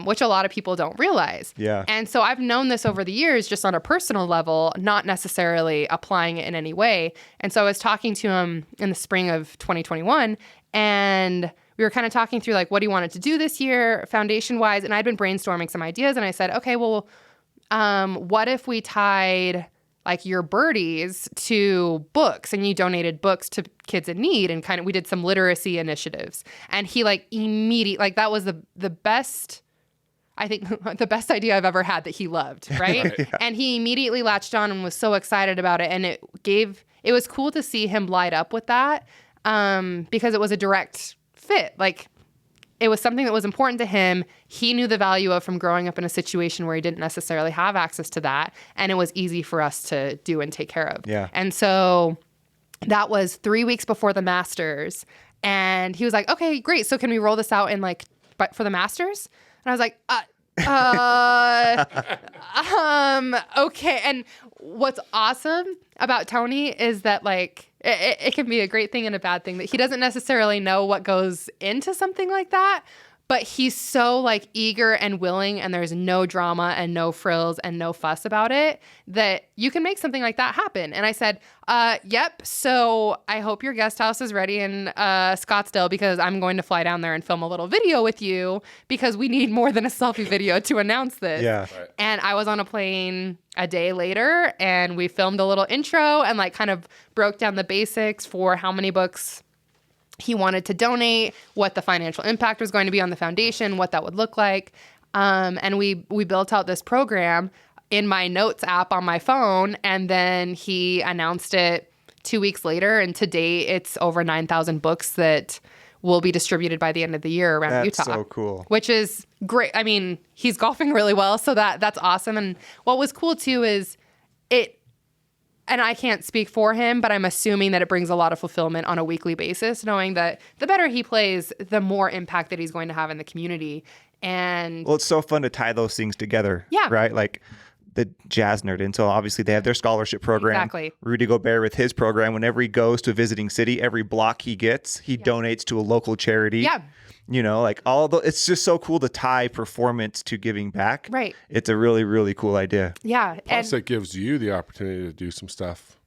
which a lot of people don't realize. Yeah. And so I've known this over the years, just on a personal level, not necessarily applying it in any way. And so I was talking to him in the spring of 2021, and we were kind of talking through like what he wanted to do this year, foundation-wise. And I'd been brainstorming some ideas, and I said, okay, well, what if we tied like your birdies to books, and you donated books to kids in need, and we did some literacy initiatives. And he like immediately, like that was the best, I think the best idea I've ever had that he loved. Right. Yeah. And he immediately latched on and was so excited about it. And it was cool to see him light up with that, because it was a direct fit. Like it was something that was important to him. He knew the value of from growing up in a situation where he didn't necessarily have access to that. And it was easy for us to do and take care of. Yeah. And so that was 3 weeks before the Masters. And he was like, okay, great. So can we roll this out but for the Masters? And I was like, okay. And what's awesome about Tony is that like, it can be a great thing and a bad thing that he doesn't necessarily know what goes into something like that, but he's so like eager and willing, and there's no drama and no frills and no fuss about it, that you can make something like that happen. And I said, yep. So I hope your guest house is ready in Scottsdale, because I'm going to fly down there and film a little video with you, because we need more than a selfie video to announce this. Yeah. Right. And I was on a plane a day later, and we filmed a little intro and like kind of broke down the basics for how many books he wanted to donate, what the financial impact was going to be on the foundation, what that would look like. And we built out this program in my notes app on my phone, and then he announced it 2 weeks later. And to date, it's over 9,000 books that will be distributed by the end of the year around Utah. That's so cool. Which is great. I mean, he's golfing really well, so that's awesome. And what was cool too is and I can't speak for him, but I'm assuming that it brings a lot of fulfillment on a weekly basis, knowing that the better he plays, the more impact that he's going to have in the community. And well, it's so fun to tie those things together. Yeah. Right? Like the Jazz Nerd. And so obviously they have their scholarship program. Exactly. Rudy Gobert with his program, whenever he goes to a visiting city, every block he gets, he donates to a local charity. Yeah. You know, like it's just so cool to tie performance to giving back. Right. It's a really, really cool idea. Yeah. Plus, it gives you the opportunity to do some stuff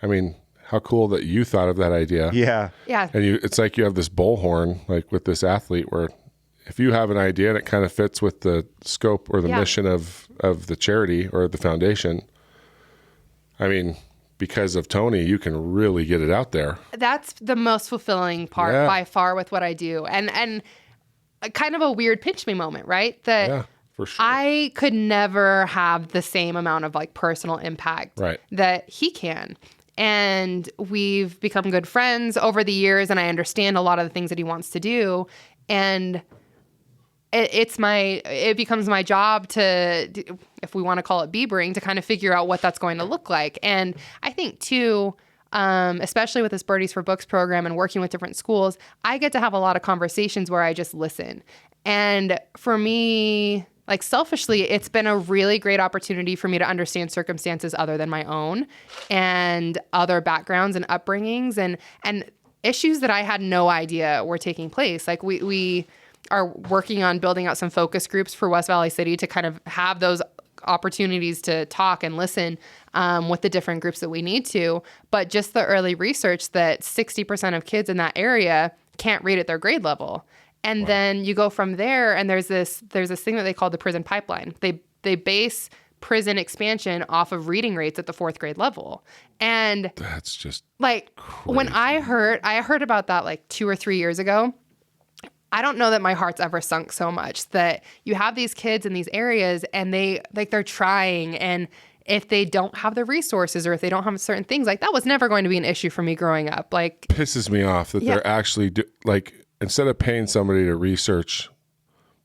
I mean, how cool that you thought of that idea. Yeah. Yeah. And it's like you have this bullhorn, like with this athlete, where if you have an idea and it kind of fits with the scope or the mission of the charity or the foundation, I mean, because of Tony, you can really get it out there. That's the most fulfilling part by far with what I do. And kind of a weird pinch me moment, right? That for sure. I could never have the same amount of like personal impact that he can. And we've become good friends over the years, and I understand a lot of the things that he wants to do. And it becomes my job to, if we want to call it Bebering, to kind of figure out what that's going to look like. And I think too, especially with this Birdies for Books program and working with different schools, I get to have a lot of conversations where I just listen. And for me, like selfishly, it's been a really great opportunity for me to understand circumstances other than my own and other backgrounds and upbringings and issues that I had no idea were taking place. Like we are working on building out some focus groups for West Valley City to kind of have those opportunities to talk and listen with the different groups that we need to. But just the early research that 60% of kids in that area can't read at their grade level. And then you go from there, and there's this thing that they call the prison pipeline. They base prison expansion off of reading rates at the 4th grade level. And that's just like crazy. When I heard about that like 2 or 3 years ago. I don't know that my heart's ever sunk so much that you have these kids in these areas and they're trying, and if they don't have the resources or if they don't have certain things, like that was never going to be an issue for me growing up. Like pisses me off that they're actually like, instead of paying somebody to research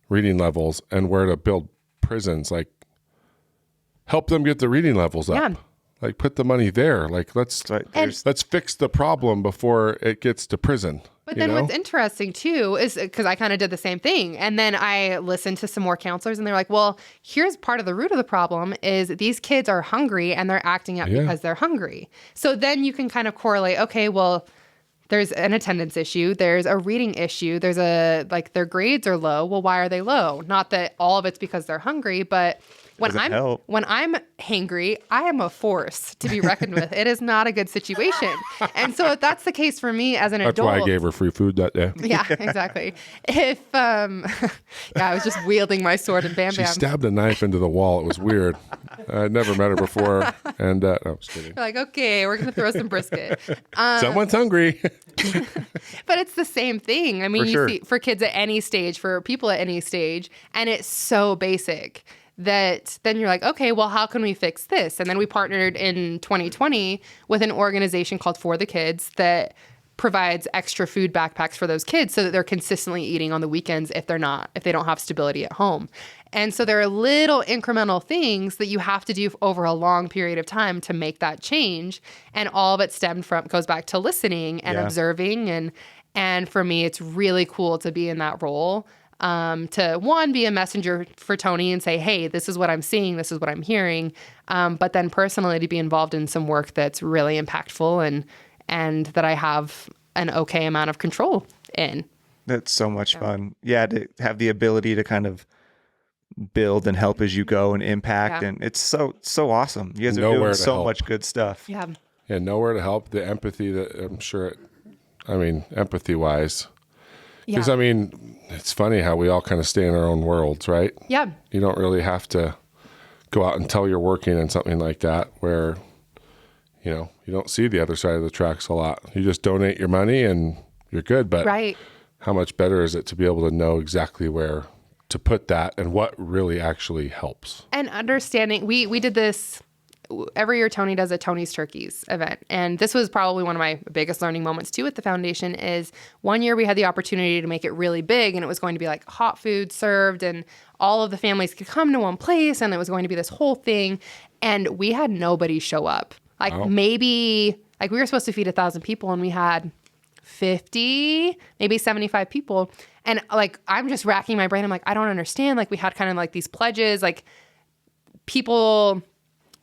reading levels and where to build prisons, like help them get the reading levels up. Yeah. Like put the money there. Like let's fix the problem before it gets to prison. But then what's interesting too is because I kind of did the same thing. And then I listened to some more counselors and they're like, well, here's part of the root of the problem is these kids are hungry and they're acting out because they're hungry. So then you can kind of correlate, okay, well, there's an attendance issue. There's a reading issue. There's their grades are low. Well, why are they low? Not that all of it's because they're hungry, but when I'm hangry, I am a force to be reckoned with. It is not a good situation. And so if that's the case for me as an adult. That's why I gave her free food that day. Yeah, exactly. If, I was just wielding my sword and bam, She bam. stabbed a knife into the wall. It was weird. I'd never met her before. And no, I'm just kidding. You're like, okay, we're going to throw some brisket. Someone's hungry. But it's the same thing. I mean, see for kids at any stage, for people at any stage, and it's so basic that then you're like, okay, well, how can we fix this? And then we partnered in 2020 with an organization called For the Kids that provides extra food backpacks for those kids so that they're consistently eating on the weekends if they don't have stability at home. And so there are little incremental things that you have to do over a long period of time to make that change. And all of it goes back to listening and observing. And for me, it's really cool to be in that role. To be a messenger for Tony and say, hey, this is what I'm seeing, this is what I'm hearing. But then personally to be involved in some work that's really impactful and that I have an okay amount of control in. That's so much fun. Yeah, to have the ability to kind of build and help as you go and impact. And it's so awesome. You guys are doing so much good stuff. Yeah. Yeah, nowhere to help. The empathy that I'm sure, empathy-wise. Because, it's funny how we all kind of stay in our own worlds, right? Yeah. You don't really have to go out until you're working in something like that where, you don't see the other side of the tracks a lot. You just donate your money and you're good. But how much better is it to be able to know exactly where to put that and what really actually helps? And understanding, we did this every year. Tony does a Tony's Turkeys event. And this was probably one of my biggest learning moments too at the foundation is one year we had the opportunity to make it really big, and it was going to be like hot food served and all of the families could come to one place, and it was going to be this whole thing. And we had nobody show up. Maybe we were supposed to feed 1,000 people and we had 50, maybe 75 people. And I'm just racking my brain. I'm like, I don't understand. We had kind of these pledges, people,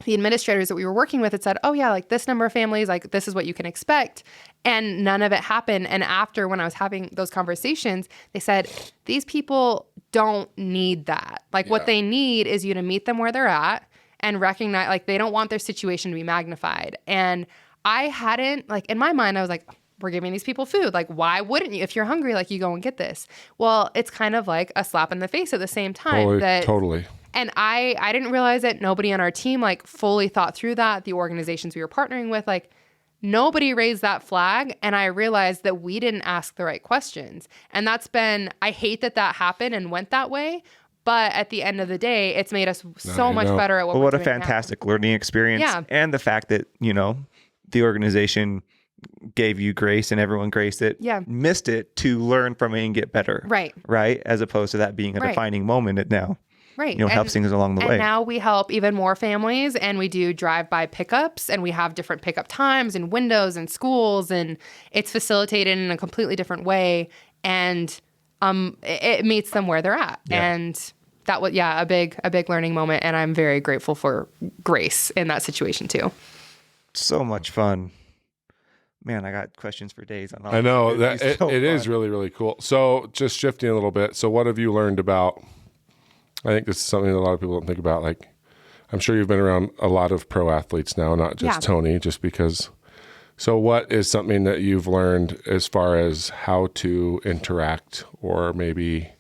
the administrators that we were working with had said, oh yeah, this number of families, this is what you can expect. And none of it happened. And after, when I was having those conversations, they said, these people don't need that. What they need is you to meet them where they're at and recognize, they don't want their situation to be magnified. And I hadn't, like, in my mind, I was like, we're giving these people food. Like, why wouldn't you? If you're hungry, like, you go and get this. Well, it's kind of like a slap in the face at the same time. Totally. And I didn't realize that nobody on our team, like, fully thought through that. The organizations we were partnering with, like, nobody raised that flag. And I realized that we didn't ask the right questions. And I hate that happened and went that way. But at the end of the day, it's made us so much better at what we're doing. What a fantastic learning experience. Yeah. And the fact that, the organization gave you grace and everyone grace that missed it to learn from it and get better. Right. Right. As opposed to that being a defining moment it now. Right. Helps things along the way. And now we help even more families, and we do drive-by pickups, and we have different pickup times and windows and schools, and it's facilitated in a completely different way. And it meets them where they're at. Yeah. And that was, a big learning moment. And I'm very grateful for grace in that situation too. So much fun. Man, I got questions for days on all. I know that it is really, really cool. So just shifting a little bit. So what have you learned about, I think this is something that a lot of people don't think about. Like, I'm sure you've been around a lot of pro athletes now, not just Tony, just because. So what is something that you've learned as far as how to interact or maybe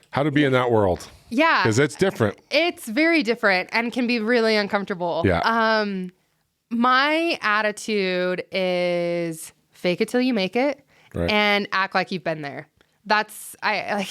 how to be in that world? Yeah. Because it's different. It's very different and can be really uncomfortable. Yeah. My attitude is fake it till you make it and act like you've been there. I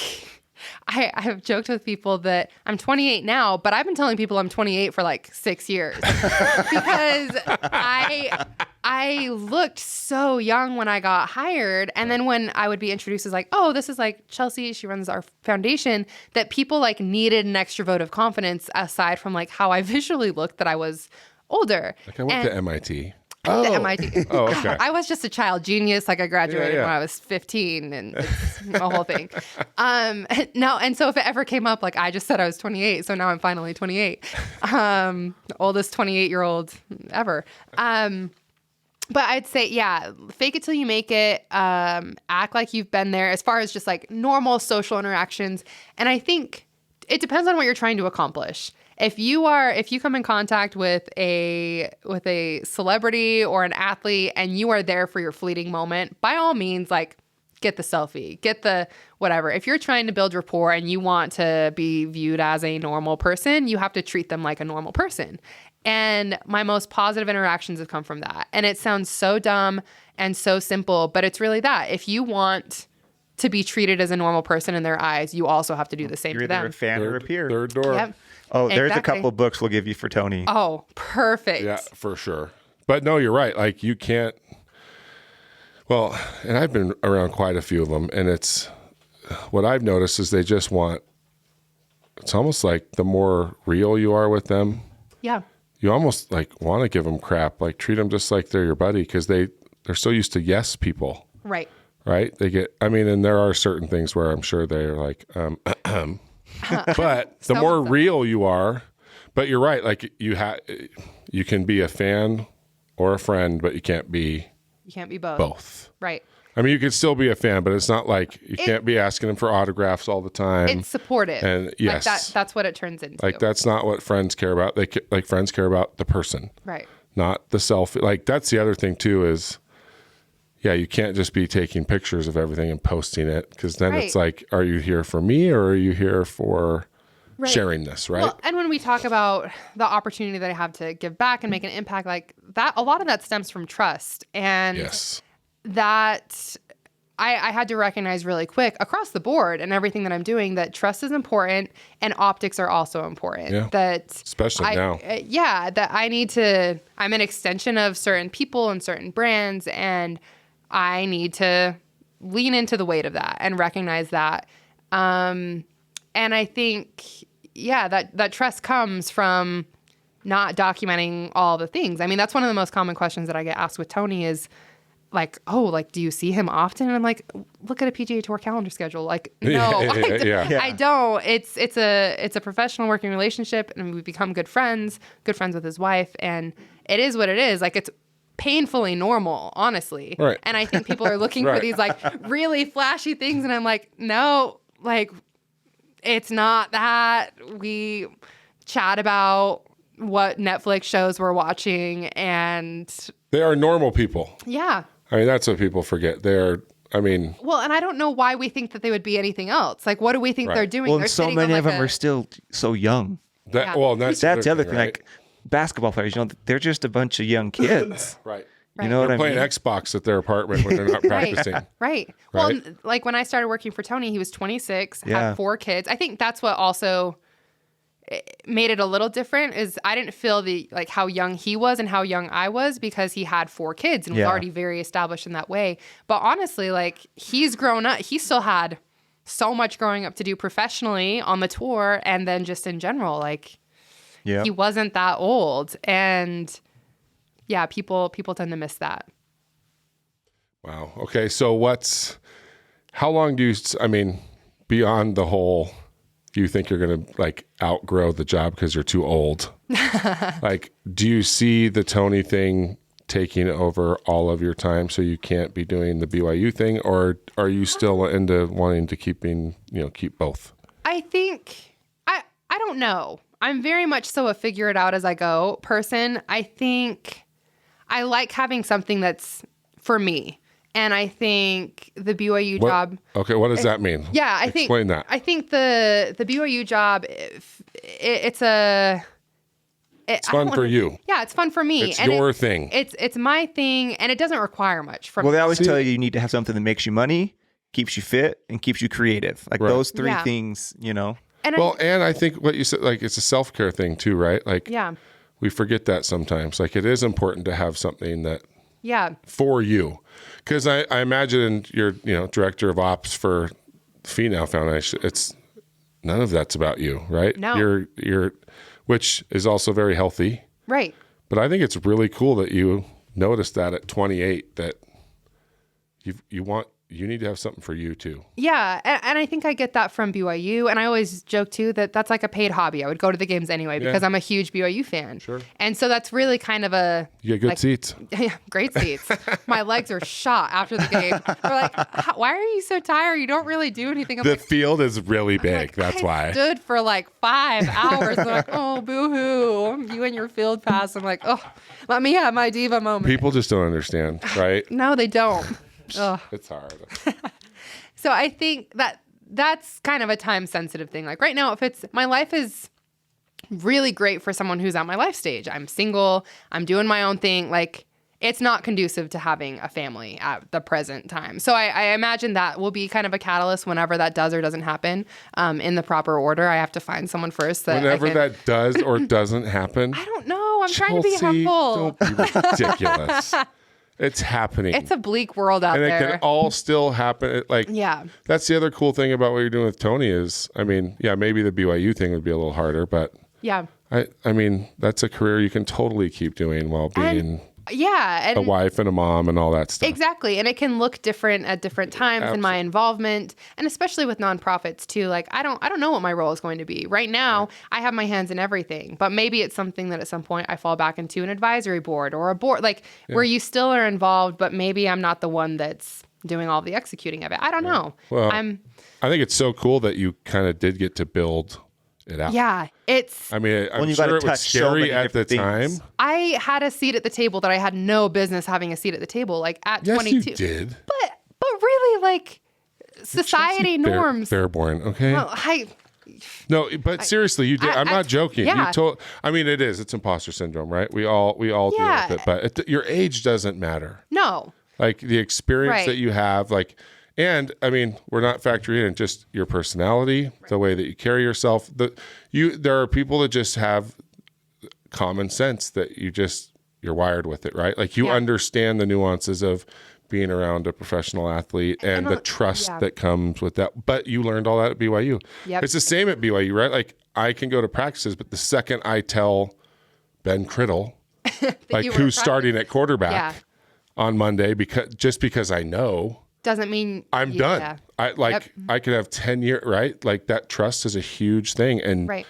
have joked with people that I'm 28 now, but I've been telling people I'm 28 for like 6 years because I looked so young when I got hired. And then when I would be introduced as like, oh, this is like Chelsea, she runs our foundation, that people like needed an extra vote of confidence aside from like how I visually looked that I was older. Like I went to MIT. At MIT. Oh, okay. I was just a child genius. Like I graduated when I was 15 and it's a whole thing. No, and so if it ever came up, like I just said I was 28. So now I'm finally 28. Oldest 28-year-old ever. But I'd say, fake it till you make it. Act like you've been there as far as just like normal social interactions. And I think it depends on what you're trying to accomplish. If you come in contact with a celebrity or an athlete and you are there for your fleeting moment, by all means, like get the selfie, get the whatever. If you're trying to build rapport and you want to be viewed as a normal person, you have to treat them like a normal person. And my most positive interactions have come from that. And it sounds so dumb and so simple, but it's really that. If you want to be treated as a normal person in their eyes, you also have to do the same to them. You're either a fan or a peer. Third door. Yep. Oh, there's a couple of books we'll give you for Tony. Oh, perfect. Yeah, for sure. But no, you're right. Like you can't. Well, and I've been around quite a few of them, and it's what I've noticed is they just want. It's almost like the more real you are with them, you almost like want to give them crap. Like treat them just like they're your buddy because they're so used to yes people. Right. They get. I mean, and there are certain things where I'm sure they're like. But the more real you are, but you're right. Like you can be a fan or a friend, but you can't be both. Right. I mean, you could still be a fan, but it's not like you can't be asking them for autographs all the time. It's supportive. And yes, like that's what it turns into. Like that's not what friends care about. Friends care about the person, right? Not the selfie. Like that's the other thing too is. Yeah, you can't just be taking pictures of everything and posting it because then it's like, are you here for me or are you here for sharing this, right? Well, and when we talk about the opportunity that I have to give back and make an impact like that, a lot of that stems from trust. And that I had to recognize really quick across the board and everything that I'm doing that trust is important and optics are also important. Yeah. That especially now. That I'm an extension of certain people and certain brands and I need to lean into the weight of that and recognize that. And I think, that trust comes from not documenting all the things. I mean, that's one of the most common questions that I get asked with Tony is like, oh, like, do you see him often? And I'm like, look at a PGA Tour calendar schedule. Like, no, I don't. It's a professional working relationship and we've become good friends with his wife. And it is what it is. Like, it's painfully normal, honestly. Right. And I think people are looking for these like really flashy things. And I'm like, no, like it's not that. We chat about what Netflix shows we're watching and They are normal people. Yeah. I mean, that's what people forget. They're, I mean, Well, and I don't know why we think that they would be anything else. Like, what do we think Right. they're doing? Well, They're and so sitting many on, of like, them are still so young. that, Yeah. well, that's That's the other thing. right? Like basketball players, they're just a bunch of young kids. Right. You know what I Playing mean? Xbox at their apartment when they're not practicing. Right. Well, Right? like when I started working for Tony, he was 26, Yeah. had 4 kids. I think that's what also made it a little different is I didn't feel like how young he was and how young I was because he had 4 kids and was Yeah. already very established in that way. But honestly, like he's grown up. He still had so much growing up to do professionally on the tour and then just in general. Like Yeah. he wasn't that old. And yeah, people tend to miss that. Wow. Okay. So how long do you, I mean, beyond the whole, you think you're going to like outgrow the job because you're too old? Like, do you see the Tony thing taking over all of your time so you can't be doing the BYU thing? Or are you still into wanting to keep both? I think, I don't know. I'm very much so a figure it out as I go person. I think I like having something that's for me. And I think the BYU job. Okay. What does that mean? Yeah, Explain that. I think the BYU job, it's fun for you. Yeah, it's fun for me. It's your thing. It's my thing, and it doesn't require much from Well, me. they always tell you need to have something that makes you money, keeps you fit, and keeps you creative. Like Right. those 3 Yeah. things, And And I think what you said, like, it's a self-care thing too, right? Like, yeah, we forget that sometimes. Like, it is important to have something that yeah. for you. Because I imagine you're, director of ops for Finau Foundation. It's none of that's about you, right? No. You're, which is also very healthy. Right. But I think it's really cool that you noticed that at 28 that you need to have something for you too. Yeah, and I think I get that from BYU, and I always joke too that that's like a paid hobby. I would go to the games anyway because I'm a huge BYU fan. Sure. And so that's really kind of a You get good seats. Yeah, great seats. My legs are shot after the game. They're like, "Why are you so tired? You don't really do anything." I'm The like, field is really big. like, That's I why. stood for like 5 hours. They're like, "Oh, boo-hoo. You and your field pass." I'm like, "Oh, let me have my diva moment." People just don't understand, right? No, they don't. Ugh. It's hard. So I think that's kind of a time sensitive thing. Like right now, my life is really great for someone who's at my life stage. I'm single. I'm doing my own thing. Like it's not conducive to having a family at the present time. So I imagine that will be kind of a catalyst whenever that does or doesn't happen in the proper order. I have to find someone first. Whenever that does or doesn't happen. I don't know. I'm trying to be Chelsea, helpful. Don't be ridiculous. It's happening. It's a bleak world out and there. it can all still happen. Yeah. That's the other cool thing about what you're doing with Tony is, I mean, yeah, maybe the BYU thing would be a little harder, but Yeah. I mean, that's a career you can totally keep doing while being Yeah. And a wife and a mom and all that stuff. exactly. And it can look different at different times in my involvement. And especially with nonprofits too. Like I don't know what my role is going to be. Right now, I have my hands in everything. But maybe it's something that at some point I fall back into an advisory board or a board, like where you still are involved, but maybe I'm not the one that's doing all the executing of it. I don't know. Well, I think it's so cool that you kind of did get to build it out. Yeah, it's. I mean, I'm you sure gotta it was touch so scary many at the different things. time. I had a seat at the table that I had no business having a seat at the table. Like at Yes, 22. you did. But really, like society Chelsea norms. Fairbourn, okay? Well, No, but seriously, you did. I'm not joking. yeah. I mean, it is. It's imposter syndrome, right? We all Yeah. deal with it. But your age doesn't matter. no. Like the experience Right. that you have, like, and I mean, we're not factoring in just your personality, the way that you carry yourself. There are people that just have common sense that you're wired with it, right? Like you Yeah. understand the nuances of being around a professional athlete and the trust yeah. that comes with that. But you learned all that at BYU. Yep. It's the same at BYU, right? Like I can go to practices, but the second I tell Ben Criddle, like you were who's practicing. starting at quarterback Yeah. on Monday, because I know Doesn't mean I'm done. Yeah. I could have 10 years, right? Like that trust is a huge thing. And Right.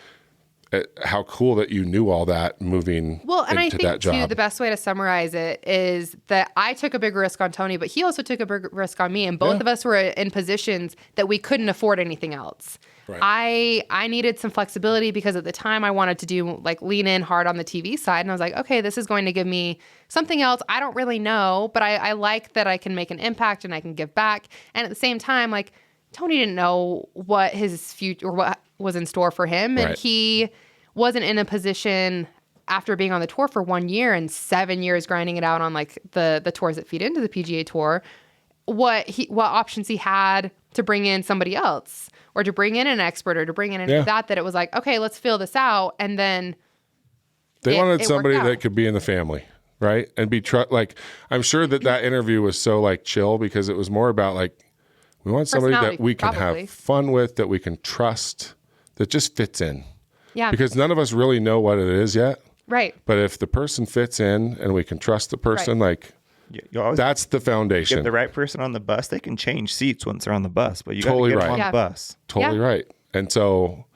how cool that you knew all that moving Well, and I into think that job. too, the best way to summarize it is that I took a big risk on Tony, but he also took a big risk on me, and both of us were in positions that we couldn't afford anything else. Right. I needed some flexibility because at the time I wanted to do like lean in hard on the TV side, and I was like, okay, this is going to give me something else. I don't really know, but I like that I can make an impact and I can give back. And at the same time, like Tony didn't know what his future or what was in store for him, and he wasn't in a position after being on the tour for 1 year and 7 years grinding it out on like the tours that feed into the PGA Tour, what options he had to bring in somebody else or to bring in an expert or to bring in that it was like, okay, let's fill this out. And then they wanted somebody that could be in the family, right? And be like, I'm sure that interview was so like chill because it was more about like, we want somebody that we can have fun with, that we can trust, that just fits in. Yeah. Because none of us really know what it is yet. Right. But if the person fits in and we can trust the person, like that's the foundation. Get the right person on the bus. They can change seats once they're on the bus, but you totally got to get them on the bus. Totally right. And so,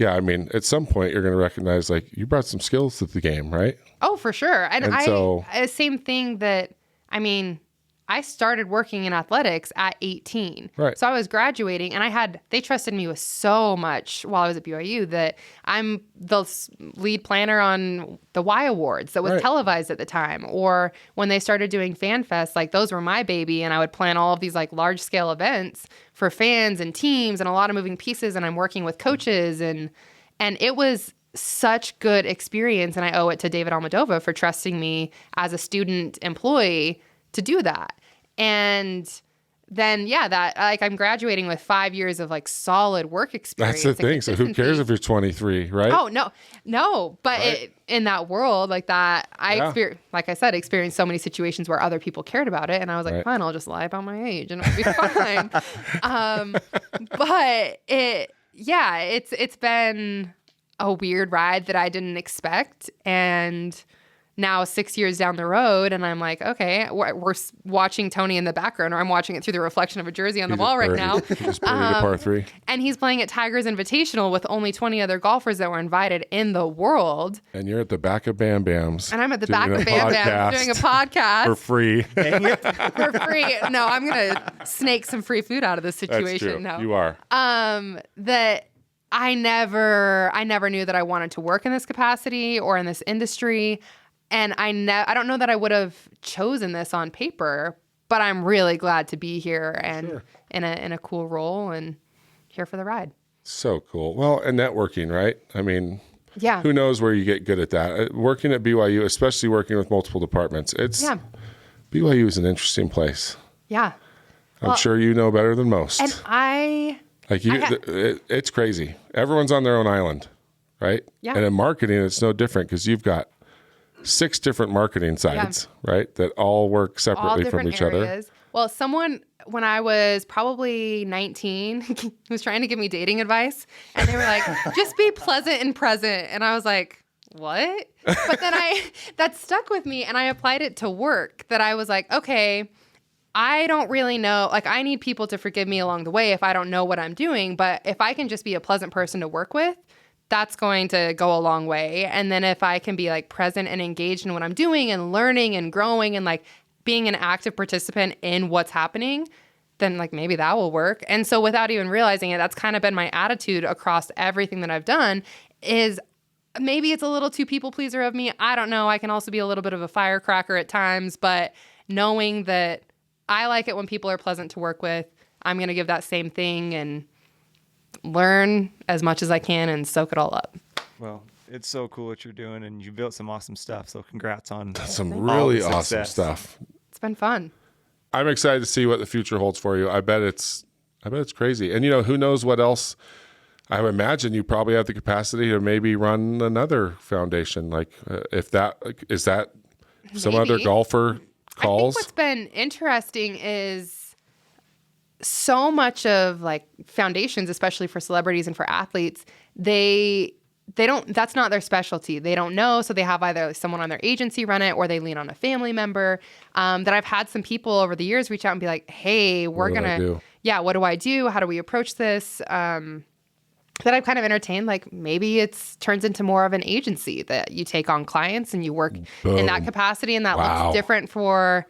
I mean, at some point you're going to recognize like you brought some skills to the game, right? Oh, for sure. And so, same thing that, I mean, I started working in athletics at 18. Right. So I was graduating and they trusted me with so much while I was at BYU that I'm the lead planner on the Y Awards that was televised at the time. Or when they started doing Fan Fest, like those were my baby. And I would plan all of these like large scale events for fans and teams and a lot of moving pieces. And I'm working with coaches and it was such good experience. And I owe it to David Almodovar for trusting me as a student employee to do that. And then, that like I'm graduating with 5 years of like solid work experience. That's the thing. So who cares if you're 23, right? Oh, no. But in that world like that, like I said, experienced so many situations where other people cared about it. And I was like, fine, I'll just lie about my age and it'll be fine. But it's been a weird ride that I didn't expect. And now 6 years down the road, and I'm like, okay, we're watching Tony in the background, or I'm watching it through the reflection of a jersey on the wall right now. He just birdied a par 3. And he's playing at Tigers Invitational with only 20 other golfers that were invited in the world. And you're at the back of Bam Bams. And I'm at the back of Bam Bams doing a podcast. For free. For free. No, I'm going to snake some free food out of this situation. That's true. No. You are. That I never knew that I wanted to work in this capacity or in this industry. And I don't know that I would have chosen this on paper, but I'm really glad to be here and in a cool role and here for the ride. So cool. Well, and networking, right? I mean, Yeah. Who knows where you get good at that? Working at BYU, especially working with multiple departments, BYU is an interesting place. Yeah. I'm sure you know better than most. And it's crazy. Everyone's on their own island, right? Yeah. And in marketing, it's no different because you've got 6 different marketing sides, right? That all work separately from each other. Well, someone, when I was probably 19, was trying to give me dating advice. And they were like, just be pleasant and present. And I was like, what? But then that stuck with me and I applied it to work. That I was like, okay, I don't really know. Like, I need people to forgive me along the way if I don't know what I'm doing. But if I can just be a pleasant person to work with, that's going to go a long way. And then if I can be like present and engaged in what I'm doing and learning and growing and like being an active participant in what's happening, then like maybe that will work. And so without even realizing it, that's kind of been my attitude across everything that I've done is maybe it's a little too people pleaser of me. I don't know. I can also be a little bit of a firecracker at times, but knowing that I like it when people are pleasant to work with, I'm going to give that same thing and learn as much as I can and soak it all up. Well, it's so cool what you're doing, and you built some awesome stuff. So congrats on some really awesome stuff. It's been fun. I'm excited to see what the future holds for you. I bet it's crazy. And who knows what else? I would imagine you probably have the capacity to maybe run another foundation. Like is that some other golfer calls? I think what's been interesting is so much of like foundations, especially for celebrities and for athletes, they don't, that's not their specialty. They don't know. So they have either someone on their agency run it or they lean on a family member. That I've had some people over the years reach out and be like, hey, what do I do? How do we approach this? that I've kind of entertained, like maybe it's turns into more of an agency that you take on clients and you work in that capacity, and that looks different for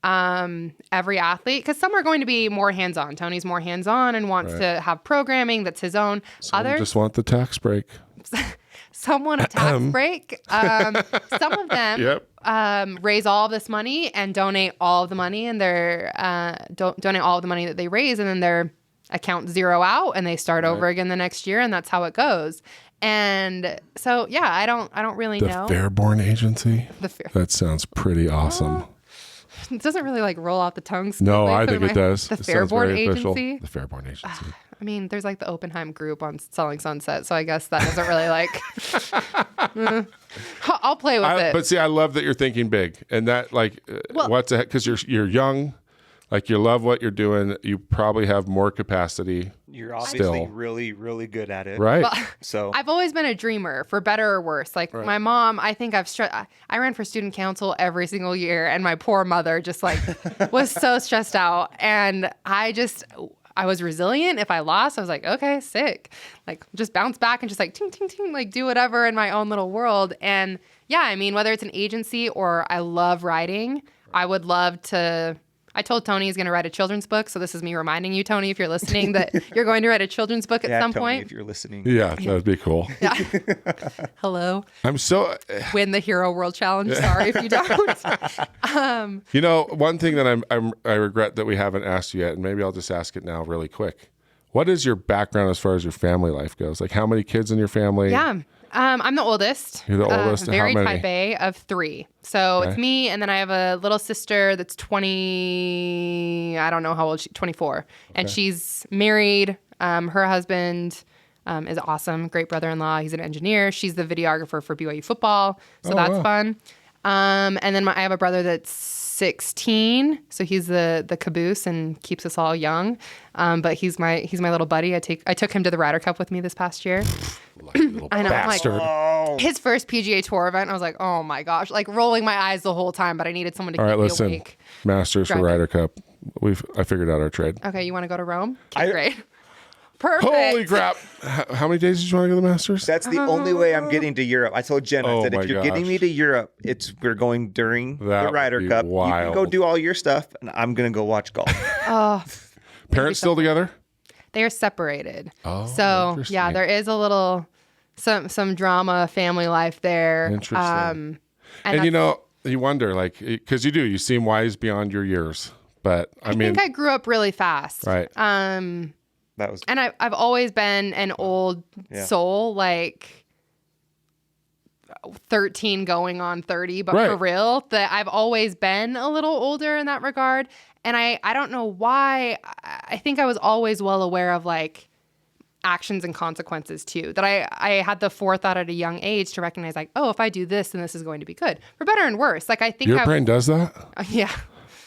every athlete, because some are going to be more hands-on. Tony's more hands-on and wants to have programming that's his own. Others just want the tax break. Some want a tax break. Some of them raise all of this money and donate all of the money, and donate all of the money that they raise, and then their account zero out and they start over again the next year, and that's how it goes. And so, yeah, I don't really know. The Fairbourn agency? That sounds pretty awesome. It doesn't really like roll off the tongue. No, I think it does. The Fairbourn agency? The Fairbourn agency. I mean, there's like the Oppenheim group on Selling Sunset, so I guess that doesn't really like... I'll play with it. But see, I love that you're thinking big, and that what's ahead, because you're young. Like, you love what you're doing. You probably have more capacity. You're obviously really, really good at it. Right. Well, so I've always been a dreamer, for better or worse. Like my mom, I think I ran for student council every single year, and my poor mother just like was so stressed out. And I was resilient. If I lost, I was like, okay, sick. Like, just bounce back and just like ting, ting, ting, like do whatever in my own little world. And yeah, I mean, whether it's an agency or I love writing, I would love to... I told Tony he's going to write a children's book. So this is me reminding you, Tony, if you're listening, that you're going to write a children's book at some Tony, point. if you're listening. Yeah, that'd be cool. Yeah. Hello. I'm so... Win the Hero World Challenge. Sorry if you don't. You know, one thing that I regret that we haven't asked you yet, and maybe I'll just ask it now really quick. What is your background as far as your family life goes? Like, how many kids in your family? Yeah. I'm the oldest. You're the oldest. Very how many? type A of 3. So it's me, and then I have a little sister that's 20. I don't know how old 24, and she's married. Her husband is awesome, great brother-in-law. He's an engineer. She's the videographer for BYU football, so that's fun. And then I have a brother that's 16, so he's the caboose and keeps us all young. But he's my little buddy. I took him to the Ryder Cup with me this past year. I know, bastard. Like, his first PGA Tour event, I was like, oh my gosh, like rolling my eyes the whole time, but I needed someone to keep me awake. Masters for Ryder Cup. I figured out our trade. Okay, you want to go to Rome? Okay, great. Perfect. Holy crap. How many days did you want to go to the Masters? That's the only way I'm getting to Europe. I told Jen, I said, if you're getting me to Europe, we're going during the Ryder Cup. Wild. You can go do all your stuff, and I'm going to go watch golf. Parents still together? They are separated. Oh, so yeah, there is a little some drama, family life there. Interesting. And you know, you wonder, like, because you seem wise beyond your years, but I mean, think I grew up really fast. Right. And I've always been an old soul, like 13 going on 30, but for real, that I've always been a little older in that regard. And I don't know why. I think I was always well aware of like actions and consequences too, that I had the forethought at a young age to recognize like, oh, if I do this, then this is going to be good, for better and worse. Like, I think your brain does that. Yeah.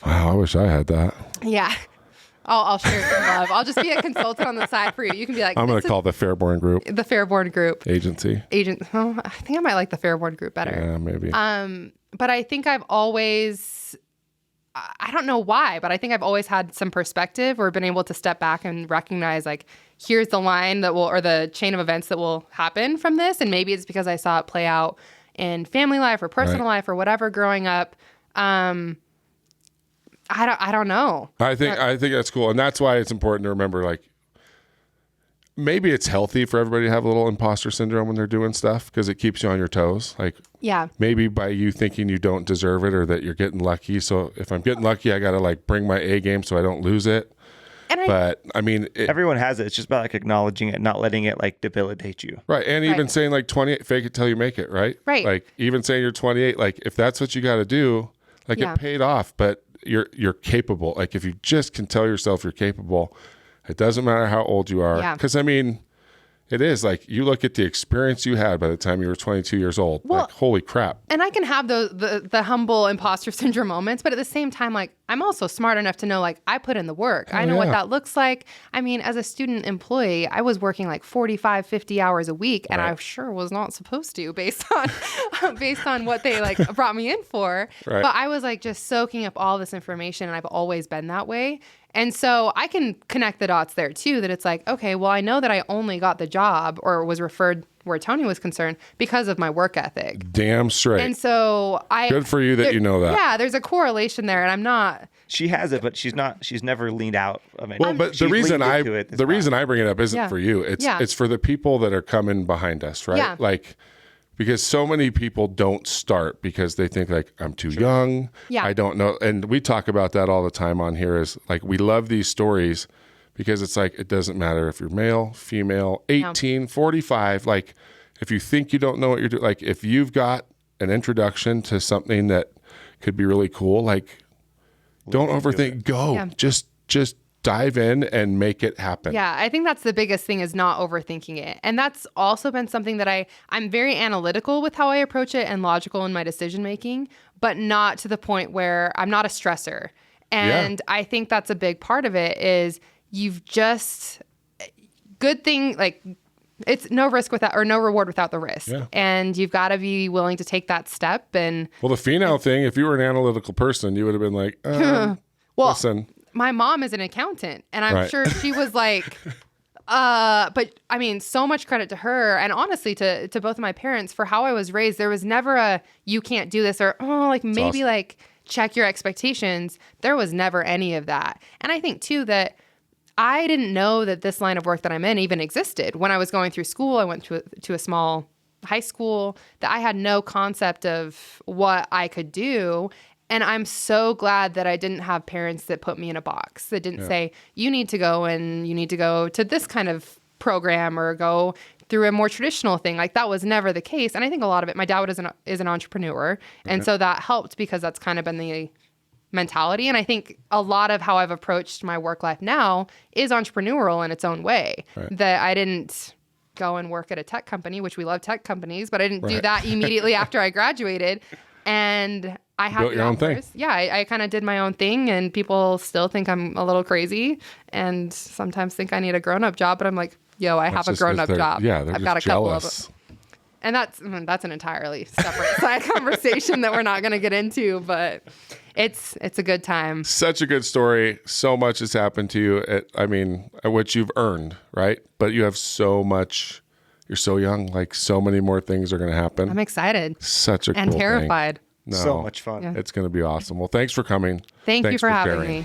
Wow. I wish I had that. Yeah. I'll share some love. I'll just be a consultant on the side for you. You can be like, I'm going to call the Fairbourn Group. The Fairbourn Group. Agency. Oh, I think I might like the Fairbourn Group better. Yeah, maybe. But I think I've always, I don't know why, but I think I've always had some perspective or been able to step back and recognize like, here's the line that will, or the chain of events that will happen from this. And maybe it's because I saw it play out in family life or personal life or whatever growing up. I don't know. I think that's cool. And that's why it's important to remember, like, maybe it's healthy for everybody to have a little imposter syndrome when they're doing stuff, because it keeps you on your toes. Like, maybe by you thinking you don't deserve it or that you're getting lucky. So if I'm getting lucky, I got to like bring my A game so I don't lose it. But I mean, everyone has it. It's just about like acknowledging it, not letting it like debilitate you. Right. And even saying like 28, fake it till you make it. Right. Right. Like, even saying you're 28, like if that's what you got to do, like it paid off, but you're capable. Like, if you just can tell yourself you're capable, it doesn't matter how old you are. Because I mean, it is like, you look at the experience you had by the time you were 22 years old. Well, like, holy crap. And I can have the humble imposter syndrome moments, but at the same time, like, I'm also smart enough to know, like, I put in the work. I know what that looks like. I mean, as a student employee, I was working like 45, 50 hours a week, and I sure was not supposed to based on what they like brought me in for. Right. But I was like just soaking up all this information, and I've always been that way. And so I can connect the dots there too, that it's like, okay, well, I know that I only got the job or was referred where Tony was concerned because of my work ethic. Damn straight. And so Good for you that you know that. Yeah, there's a correlation there, and I'm not. She has it, but she's never leaned out of it. Well, but She's the reason leaned into it this reason time. I bring it up isn't for you. It's for the people that are coming behind us, right? Yeah. Like, because so many people don't start because they think like, I'm too young. Yeah. I don't know. And we talk about that all the time on here is like, we love these stories because it's like, it doesn't matter if you're male, female, 18, 45, like if you think you don't know what you're doing, like if you've got an introduction to something that could be really cool, like don't overthink, go. Yeah. Just dive in and make it happen. Yeah, I think that's the biggest thing is not overthinking it. And that's also been something that I'm very analytical with how I approach it and logical in my decision making, but not to the point where I'm not a stressor. And I think that's a big part of it is you've just good thing, like it's no risk without or no reward without the risk. Yeah. And you've got to be willing to take that step. And Well, the Finau thing, if you were an analytical person, you would have been like, listen. My mom is an accountant, and I'm Right. sure she was like, but I mean, so much credit to her, and honestly to both of my parents for how I was raised. There was never a, you can't do this, or, oh, like maybe awesome. like check your expectations. There was never any of that. And I think too that I didn't know that this line of work that I'm in even existed. When I was going through school, I went to a small high school, that I had no concept of what I could do. And I'm so glad that I didn't have parents that put me in a box, that didn't say, you need to go to this kind of program or go through a more traditional thing. Like that was never the case. And I think a lot of it, my dad is an entrepreneur. And so that helped because that's kind of been the mentality. And I think a lot of how I've approached my work life now is entrepreneurial in its own way. That I didn't go and work at a tech company, which we love tech companies, but I didn't do that immediately after I graduated. And I had built your own thing. Yeah, I kind of did my own thing, and people still think I'm a little crazy, and sometimes think I need a grown-up job. But I'm like, yo, I have a grown-up job. Yeah, they're I've just got a couple of jealous. them. And that's an entirely separate side conversation that we're not going to get into, but it's a good time. Such a good story. So much has happened to you. What you've earned, right? But you have so much. You're so young. Like so many more things are going to happen. I'm excited Such a and cool terrified. Thing. No, So much fun. Yeah. It's going to be awesome. Well, thanks for coming. Thank you Thanks for having sharing. me.